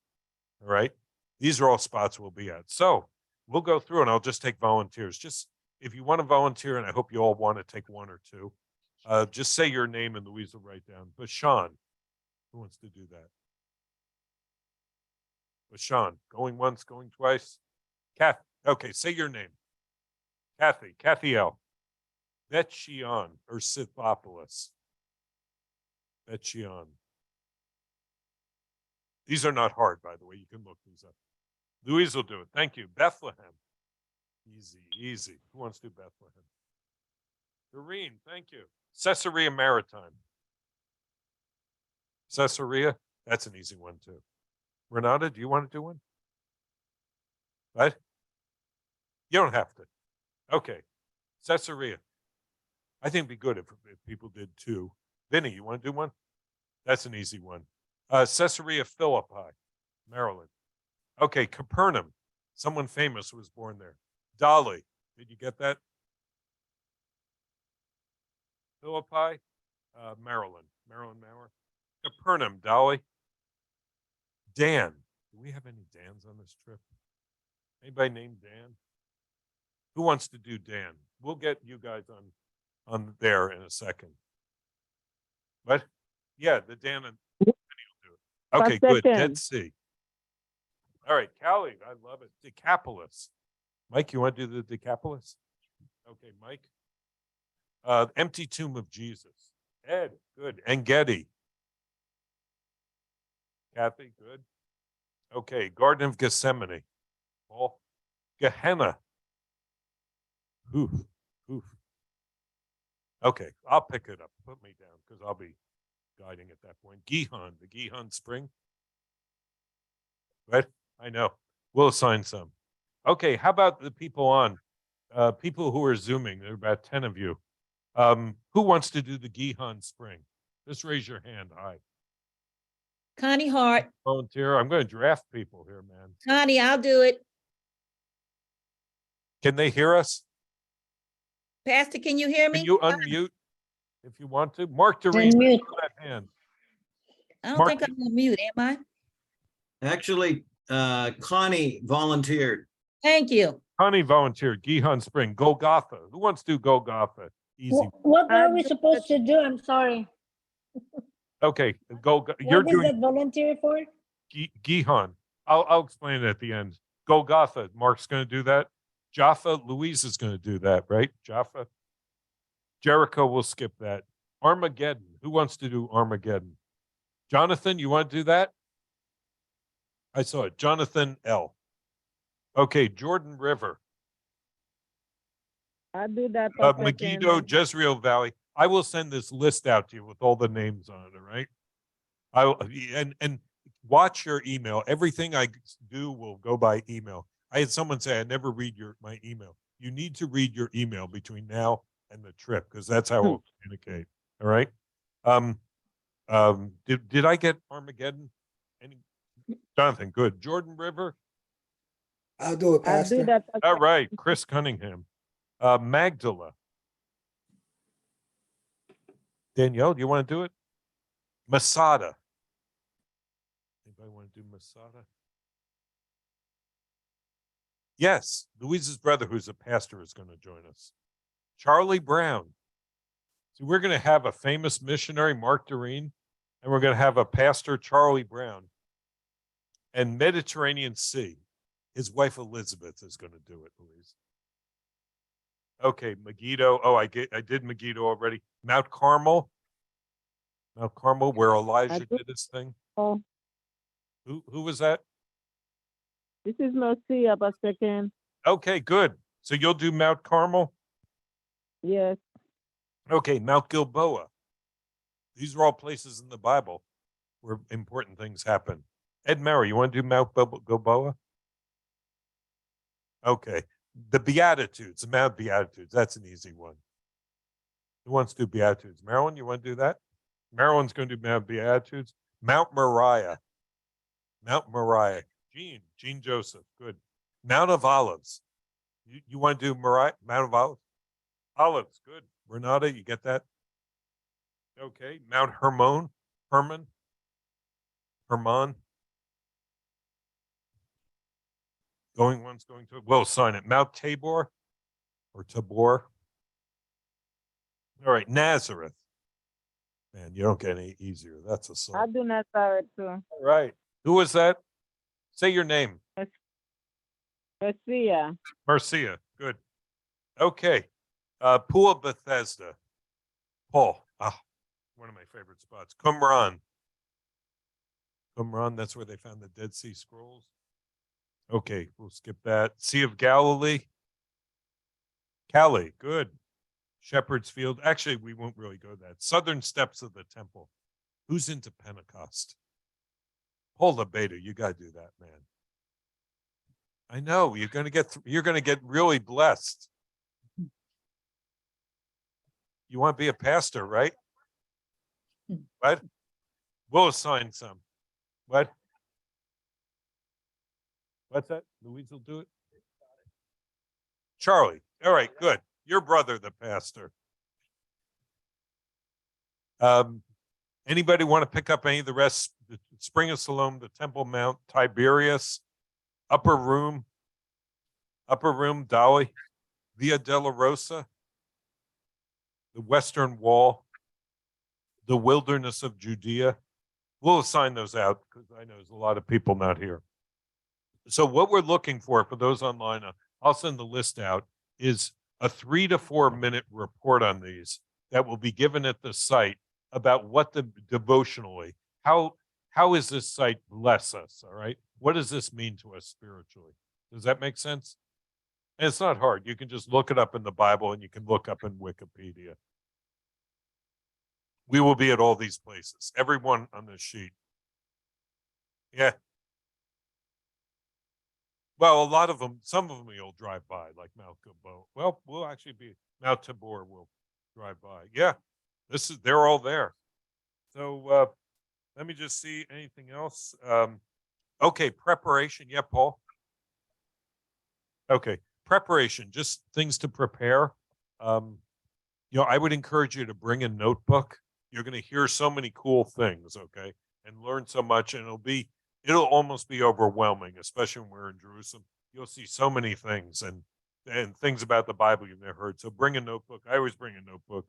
All right, these are all spots we'll be at. So we'll go through and I'll just take volunteers. Just if you want to volunteer, and I hope you all want to take 1 or 2, just say your name and Louise will write down. Bashan, who wants to do that? Bashan, going once, going twice. Kathy, okay, say your name. Kathy L. Bet-Shean or Scythopolis. Bet-Shean. These are not hard, by the way. You can look these up. Louise will do it. Thank you. Bethlehem. Easy. Who wants to do Bethlehem? Doreen, thank you. Caesarea Maritime. Caesarea, that's an easy one too. Renata, do you want to do one? What? You don't have to. Okay. Caesarea. I think it'd be good if people did 2. Vinny, you want to do one? That's an easy one. Caesarea Philippi, Maryland. Okay, Capernaum. Someone famous was born there. Dolly, did you get that? Philippi, Maryland. Capernaum, Dolly. Dan. Do we have any Dans on this trip? Anybody named Dan? Who wants to do Dan? We'll get you guys on there in a second. What? Yeah, the Dan and Penny will do it. Okay, good. Dead Sea. All right, Callie, I love it. Decapolis. Mike, you want to do the Decapolis? Okay, Mike. Empty Tomb of Jesus. Ed, good. En-Gedi. Kathy, good. Okay, Garden of Gethsemane. Paul. Gehenna. Oof. Okay, I'll pick it up. Put me down because I'll be guiding at that point. Gihon, the Gihon Spring. Right? I know. We'll assign some. Okay, how about the people on? People who are Zooming, there are about 10 of you. Who wants to do the Gihon Spring? Just raise your hand. Hi. Connie Hart. Volunteer. I'm going to draft people here, man. Connie, I'll do it. Can they hear us? Pastor, can you hear me? Can you unmute if you want to? Mark Doreen, Unmute. that hand. I don't Mark- think I'm on mute, am I? Actually, Connie volunteered. Thank you. Connie volunteered. Gihon Spring. Golgotha. Who wants to do Golgotha? Easy. What are we supposed to do? I'm sorry. Okay, you're What is doing that volunteer for? Gihan. I'll explain it at the end. Golgotha, Mark's going to do that. Jaffa, Louise is going to do that, right? Jaffa. Jericho will skip that. Armageddon. Who wants to do Armageddon? Jonathan, you want to do that? I saw it. Jonathan L. Okay, Jordan River. I'll do that. Megiddo, Jezreel Valley. I will send this list out to you with all the names on it, all right? I will, and watch your email. Everything I do will go by email. I had someone say I never read my email. You need to read your email between now and the trip because that's how we'll communicate. All right. Did I get Armageddon? Jonathan, good. Jordan River. I'll do it, Pastor. All right. Chris Cunningham. Magdala. Danielle, do you want to do it? Masada. Anybody want to do Masada? Yes, Louise's brother, who's a pastor, is going to join us. Charlie Brown. So we're going to have a famous missionary, Mark Doreen, and we're going to have a pastor, Charlie Brown. And Mediterranean Sea. His wife Elizabeth is going to do it, Louise. Okay, Megiddo. Oh, I did Megiddo already. Mount Carmel. Mount Carmel, where Elijah did his thing. Oh, Who was that? this is Marcia, Pastor Ken. Okay, good. So you'll do Mount Carmel? Yes. Okay, Mount Gilboa. These are all places in the Bible where important things happen. Ed Mary, you want to do Mount Gilboa? Okay. The Beatitudes, the Mount Beatitudes, that's an easy one. Who wants to do Beatitudes? Marilyn, you want to do that? Marilyn's going to do Mount Beatitudes. Mount Moriah. Mount Moriah. Gene Joseph, good. Mount of Olives. You want to do Mount of Olives? Olives, good. Renata, you get that? Okay. Mount Hermon. Going once, going to, we'll sign it. Mount Tabor or Tabor. All right, Nazareth. Man, you don't get any easier. That's a song. do Nazareth too. All right. Who was that? Say your name. Marcia. Marcia. Good. Okay. Pool of Bethesda. Paul. One of my favorite spots. Qumran. Qumran, that's where they found the Dead Sea Scrolls. Okay, we'll skip that. Sea of Galilee. Cali, good. Shepherd's Field. Actually, we won't really go that. Southern Steps of the Temple. Who's into Pentecost? Paul LeBeta, you got to do that, man. I know you're going to get really blessed. You want to be a pastor, right? What? We'll assign some. What? What's that? Louise will do it. Charlie. All right, good. Your brother, the pastor. Anybody want to pick up any of the rest? The Spring of Siloam, the Temple Mount, Tiberias, Upper Room, Dolly, Via Dolorosa, the Western Wall, the Wilderness of Judea. We'll assign those out because I know there's a lot of people not here. So what we're looking for those online, I'll send the list out, is a 3 to 4 minute report on these that will be given at the site about what the devotionally, how is this site bless us, all right? What does this mean to us spiritually? Does that make sense? And it's not hard. You can just look it up in the Bible and you can look up in Wikipedia. We will be at all these places, everyone on this sheet. Yeah. Well, a lot of them, some of them you'll drive by, like Mount Gilboa. Well, we'll actually be Mount Tabor. We'll drive by. Yeah, they're all there. So let me just see anything else. Okay, preparation. Yeah, Paul. Okay, preparation. Just things to prepare. I would encourage you to bring a notebook. You're going to hear so many cool things. Okay, and learn so much, and it'll almost be overwhelming, especially when we're in Jerusalem. You'll see so many things and things about the Bible you've never heard. So bring a notebook. I always bring a notebook.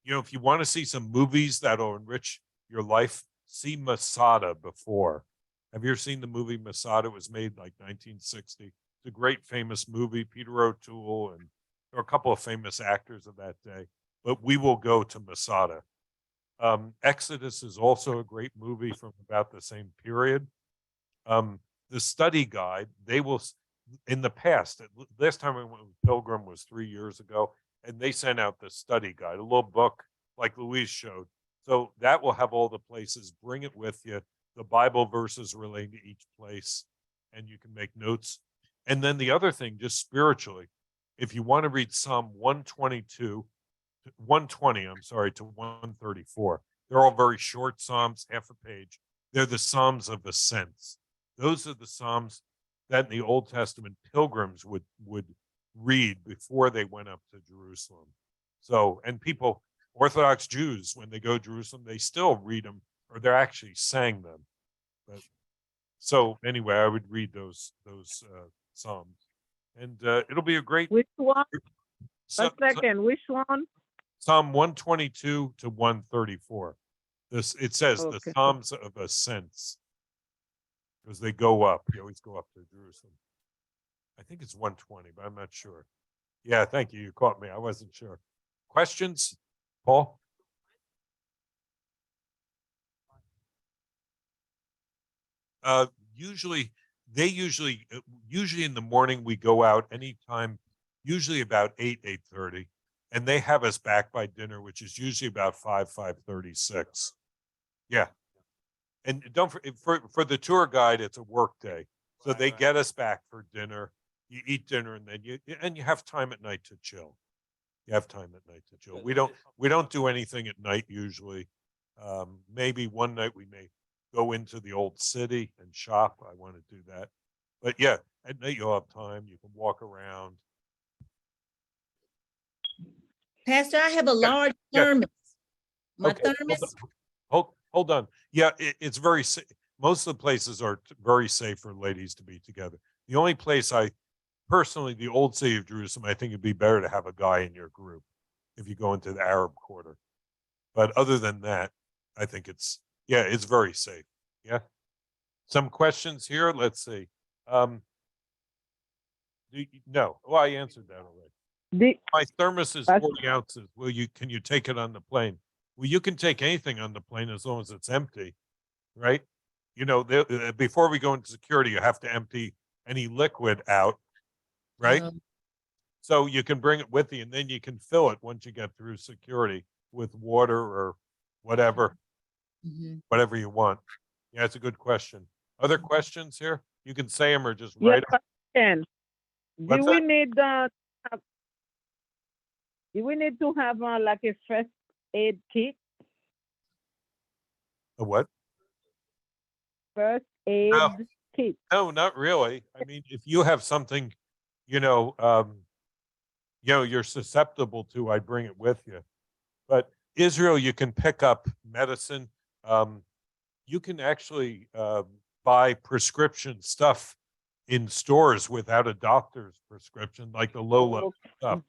You know, if you want to see some movies that'll enrich your life, see Masada before. Have you ever seen the movie Masada? It was made like 1960. It's a great famous movie. Peter O'Toole and there are a couple of famous actors of that day. But we will go to Masada. Exodus is also a great movie from about the same period. The study guide, they will, in the past, last time we went with Pilgrim was 3 years ago, and they sent out the study guide, a little book like Louise showed. So that will have all the places. Bring it with you, the Bible verses relating to each place, and you can make notes. And then the other thing, just spiritually, if you want to read Psalm 120, I'm sorry, to 134, they're all very short Psalms, half a page. They're the Psalms of Ascents. Those are the Psalms that in the Old Testament pilgrims would read before they went up to Jerusalem. So, and people, Orthodox Jews, when they go to Jerusalem, they still read them, or they're actually sang them. But so anyway, I would read those Psalms, and it'll be a great. Which one? So- A second, which one? Psalm 122 to 134. It says the Okay. Psalms of Ascents, because they go up. You always go up to Jerusalem. I think it's 120, but I'm not sure. Yeah, thank you. You caught me. I wasn't sure. Questions, Paul? Usually in the morning we go out anytime, usually about 8:30, and they have us back by dinner, which is usually about 5:36. Yeah. And don't for the tour guide, it's a work day. So they get us back for dinner. You eat dinner and then you have time at night to chill. You have time at night to chill. We don't do anything at night usually. Maybe one night we may go into the old city and shop. I want to do that. But yeah, at night you'll have time. You can walk around. Pastor, I have a large yeah. thermos. My Okay, thermos, hold on. Yeah, it's very safe. Most of the places are very safe for ladies to be together. The only place personally, the old city of Jerusalem, I think it'd be better to have a guy in your group if you go into the Arab quarter. But other than that, I think it's very safe. Yeah. Some questions here. Let's see. No. Well, I answered that already. My thermos is 40 ounces. Can you take it on the plane? Well, you can take anything on the plane as long as it's empty, right? You know, before we go into security, you have to empty any liquid out, right? So you can bring it with you, and then you can fill it once you get through security with water or whatever, whatever you want. Yeah, it's a good question. Other questions here? You can say them or just write them. Question. What's Do we that? need to have like a first aid kit? A what? First aid kit. No, not really. I mean, if you have something, you're susceptible to, I'd bring it with you. But Israel, you can pick up medicine. You can actually buy prescription stuff in stores without a doctor's prescription, like the low level stuff.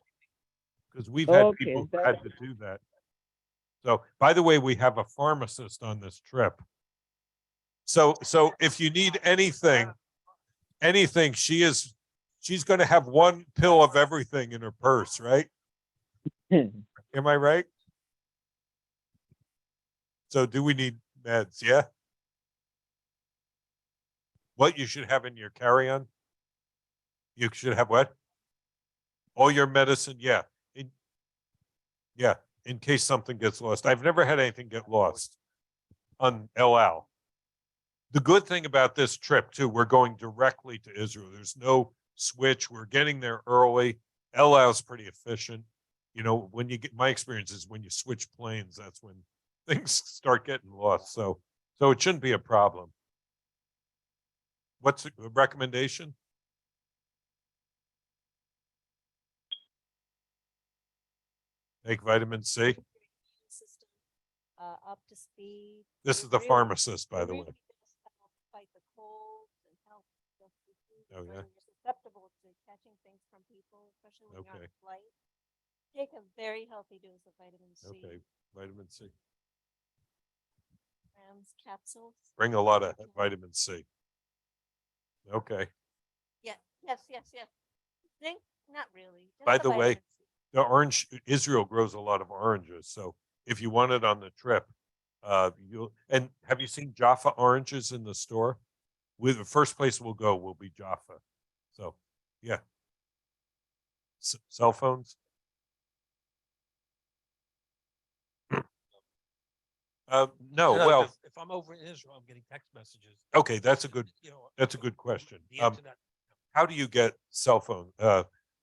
Because we've had people who had to do that. So, by the way, we have a pharmacist on this trip. So if you need anything, she's going to have one pill of everything in her purse, right? Am I right? So do we need meds? Yeah. What you should have in your carry-on? You should have what? All your medicine. Yeah. In case something gets lost. I've never had anything get lost on El Al. The good thing about this trip too, we're going directly to Israel. There's no switch. We're getting there early. El Al is pretty efficient. You know, my experience is when you switch planes, that's when things start getting lost. So it shouldn't be a problem. What's a recommendation? Take vitamin C. Up to speed. This is the pharmacist, by the way. Fight the colds and help. Oh, yeah. You're susceptible to catching things from people, especially when you're on Okay. a flight. Take a very healthy dose of vitamin C. Okay, vitamin C. Grams capsules. Bring a lot of vitamin C. Okay. Yeah. Yes. Zinc, not really. just By the way, vitamin C. the orange, Israel grows a lot of oranges. So if you want it on the trip, and have you seen Jaffa oranges in the store? With the first place we'll go will be Jaffa. So, yeah. Cell phones. No, No, well, if I'm over in Israel, I'm getting text messages. okay, that's a good question. The internet. How do you get cell phone?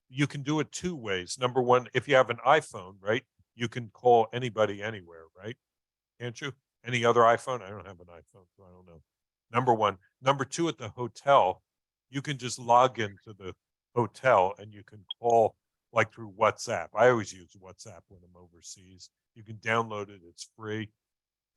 You can do it two ways. Number one, if you have an iPhone, right, you can call anybody anywhere, right? Can't you? Any other iPhone? I don't have an iPhone, so I don't know. Number one. Number two, at the hotel, you can just log into the hotel and you can call like through WhatsApp. I always use WhatsApp when I'm overseas. You can download it, it's free.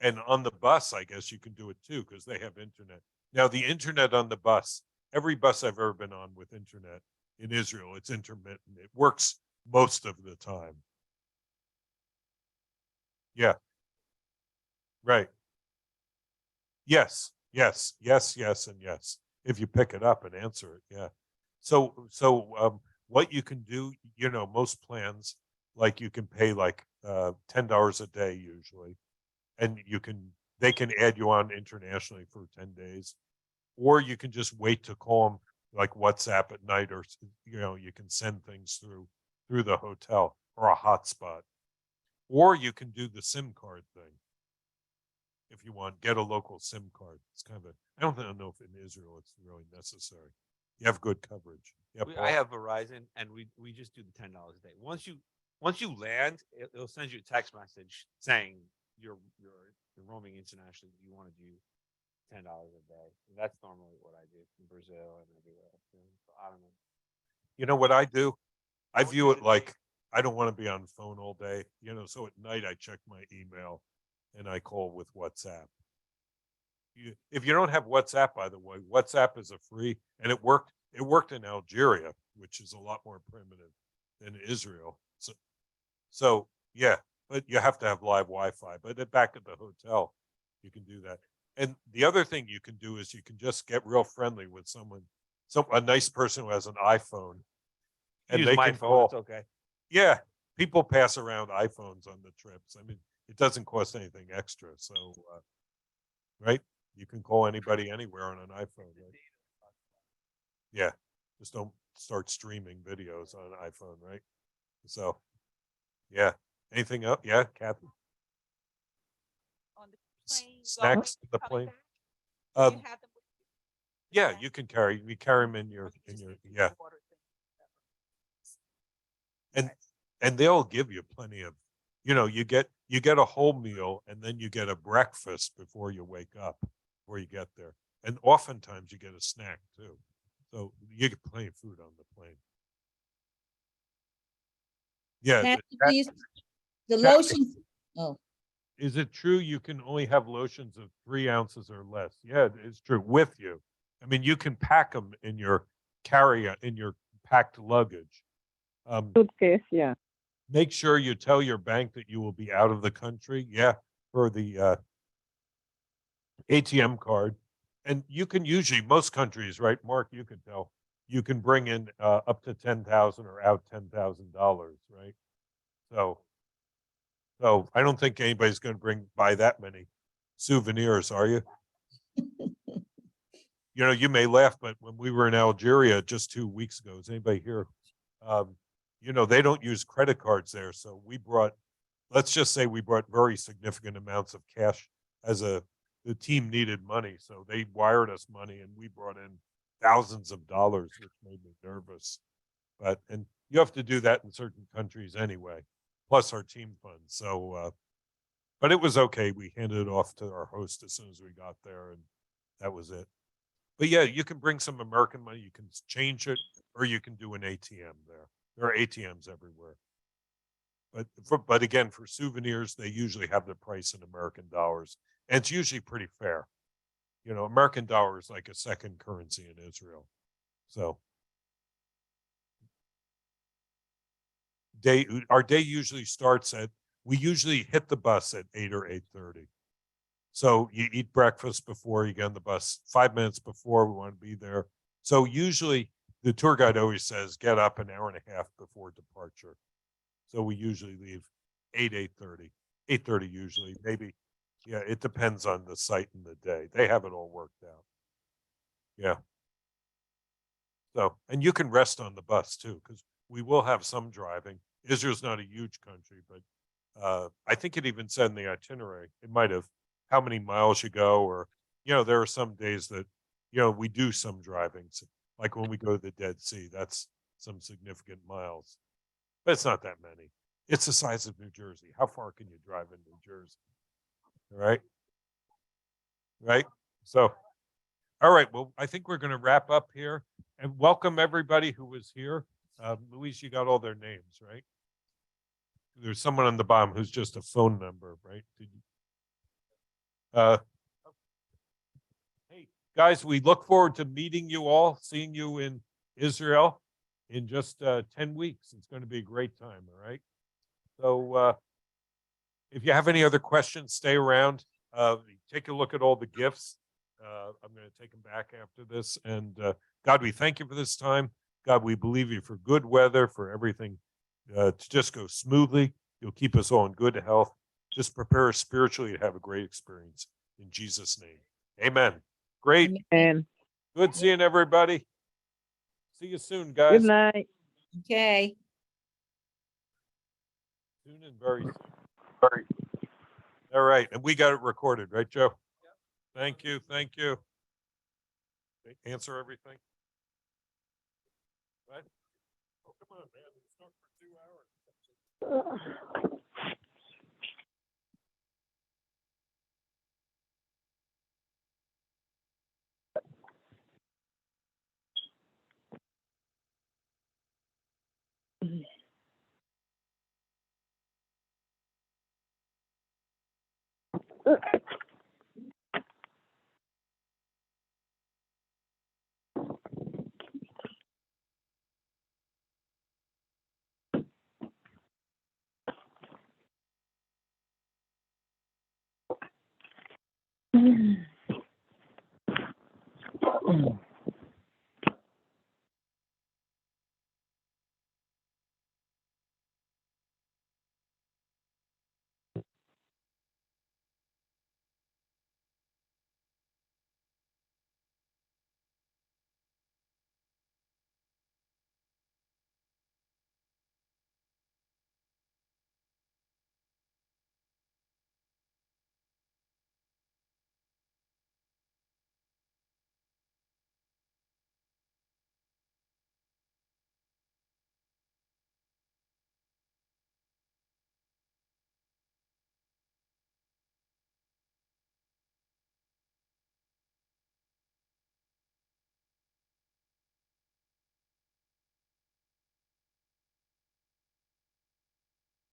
And on the bus, I guess you can do it too, because they have internet. Now, the internet on the bus, every bus I've ever been on with internet in Israel, it's intermittent. It works most of the time. Yeah. Right. Yes, and yes. If you pick it up and answer it, yeah. So what you can do, most plans, like you can pay like $10 a day usually, and they can add you on internationally for 10 days, or you can just wait to call them like WhatsApp at night, or you can send things through the hotel or a hotspot, or you can do the SIM card thing. If you want, get a local SIM card. It's kind of I don't know if in Israel it's really necessary. You have good coverage. Yeah, I Paul? have Verizon, and we just do the $10 a day. Once you land, it'll send you a text message saying you're roaming internationally. You want to do $10 a day. And that's normally what I do in Brazil and everywhere else. So I don't know. You know what I do? I Don't view do it the like date. I don't want to be on the phone all day. So at night I check my email and I call with WhatsApp. If you don't have WhatsApp, by the way, WhatsApp is a free, and it worked in Algeria, which is a lot more primitive than Israel. So yeah, but you have to have live Wi-Fi. But back at the hotel, you can do that. And the other thing you can do is you can just get real friendly with a nice person who has an iPhone, and Use they my can phone. call. It's okay. Yeah, people pass around iPhones on the trips. I mean, it doesn't cost anything extra. So, right? You can call anybody anywhere on an iPhone. Right? Yeah, just don't start streaming videos on an iPhone, right? So, yeah. Anything else? Yeah, Kathy? On the plane. Snacks on the coming plane? back? Do you Um, have them with you? Yeah, you can carry them in Or your, you just need to yeah. order things? And they'll give you plenty of, you get a whole meal, and then you get a breakfast before you wake up, before you get there. And oftentimes you get a snack too. So you get plenty of food on the plane. Yeah. Kathy, that- please, the Kathy. lotions, oh, Is it true you can only have lotions of 3 ounces or less? Yeah, it's true, with you. I mean, you can pack them in your in your packed luggage. Suitcase, yeah. Make sure you tell your bank that you will be out of the country. Yeah, for the ATM card. And you can usually, most countries, right, Mark, you can tell, you can bring in up to 10,000 or out $10,000, right? So I don't think anybody's going to buy that many souvenirs, are you? You may laugh, but when we were in Algeria just 2 weeks ago, is anybody here? They don't use credit cards there. So let's just say we brought very significant amounts of cash the team needed money. So they wired us money, and we brought in thousands of dollars, which made me nervous. And you have to do that in certain countries anyway, plus our team funds. So, but it was okay. We handed it off to our host as soon as we got there, and that was it. But yeah, you can bring some American money, you can change it, or you can do an ATM there. There are ATMs everywhere. But again, for souvenirs, they usually have the price in American dollars, and it's usually pretty fair. American dollar is like a second currency in Israel. So our day usually starts we usually hit the bus at 8 or 8:30. So you eat breakfast before you get on the bus, 5 minutes before we want to be there. So usually the tour guide always says, get up an hour and a half before departure. So we usually leave 8:30, 8:30 usually, maybe. Yeah, it depends on the site and the day. They have it all worked out. Yeah. So, and you can rest on the bus too, because we will have some driving. Israel's not a huge country, but I think it even said in the itinerary, it might have how many miles you go, or, there are some days that, we do some driving. So, like when we go to the Dead Sea, that's some significant miles, but it's not that many. It's the size of New Jersey. How far can you drive in New Jersey? All right. Right. So, all right. Well, I think we're going to wrap up here and welcome everybody who was here. Louise, you got all their names, right? There's someone on the bottom who's just a phone number, right? Did you? Hey, guys, we look forward to meeting you all, seeing you in Israel in just 10 weeks. It's going to be a great time, all right? So if you have any other questions, stay around. Take a look at all the gifts. I'm going to take them back after this. And God, we thank you for this time. God, we believe you for good weather, for everything to just go smoothly. You'll keep us all in good health. Just prepare us spiritually to have a great experience. In Jesus' name, amen. Great. And Good seeing everybody. See you soon, good guys. night. Okay. Soon and very soon. Very. All right. And we got it recorded, right, Joe? Thank you. Thank you. Answer everything. Right? Oh, come on, man. It's not for 2 hours. Mm.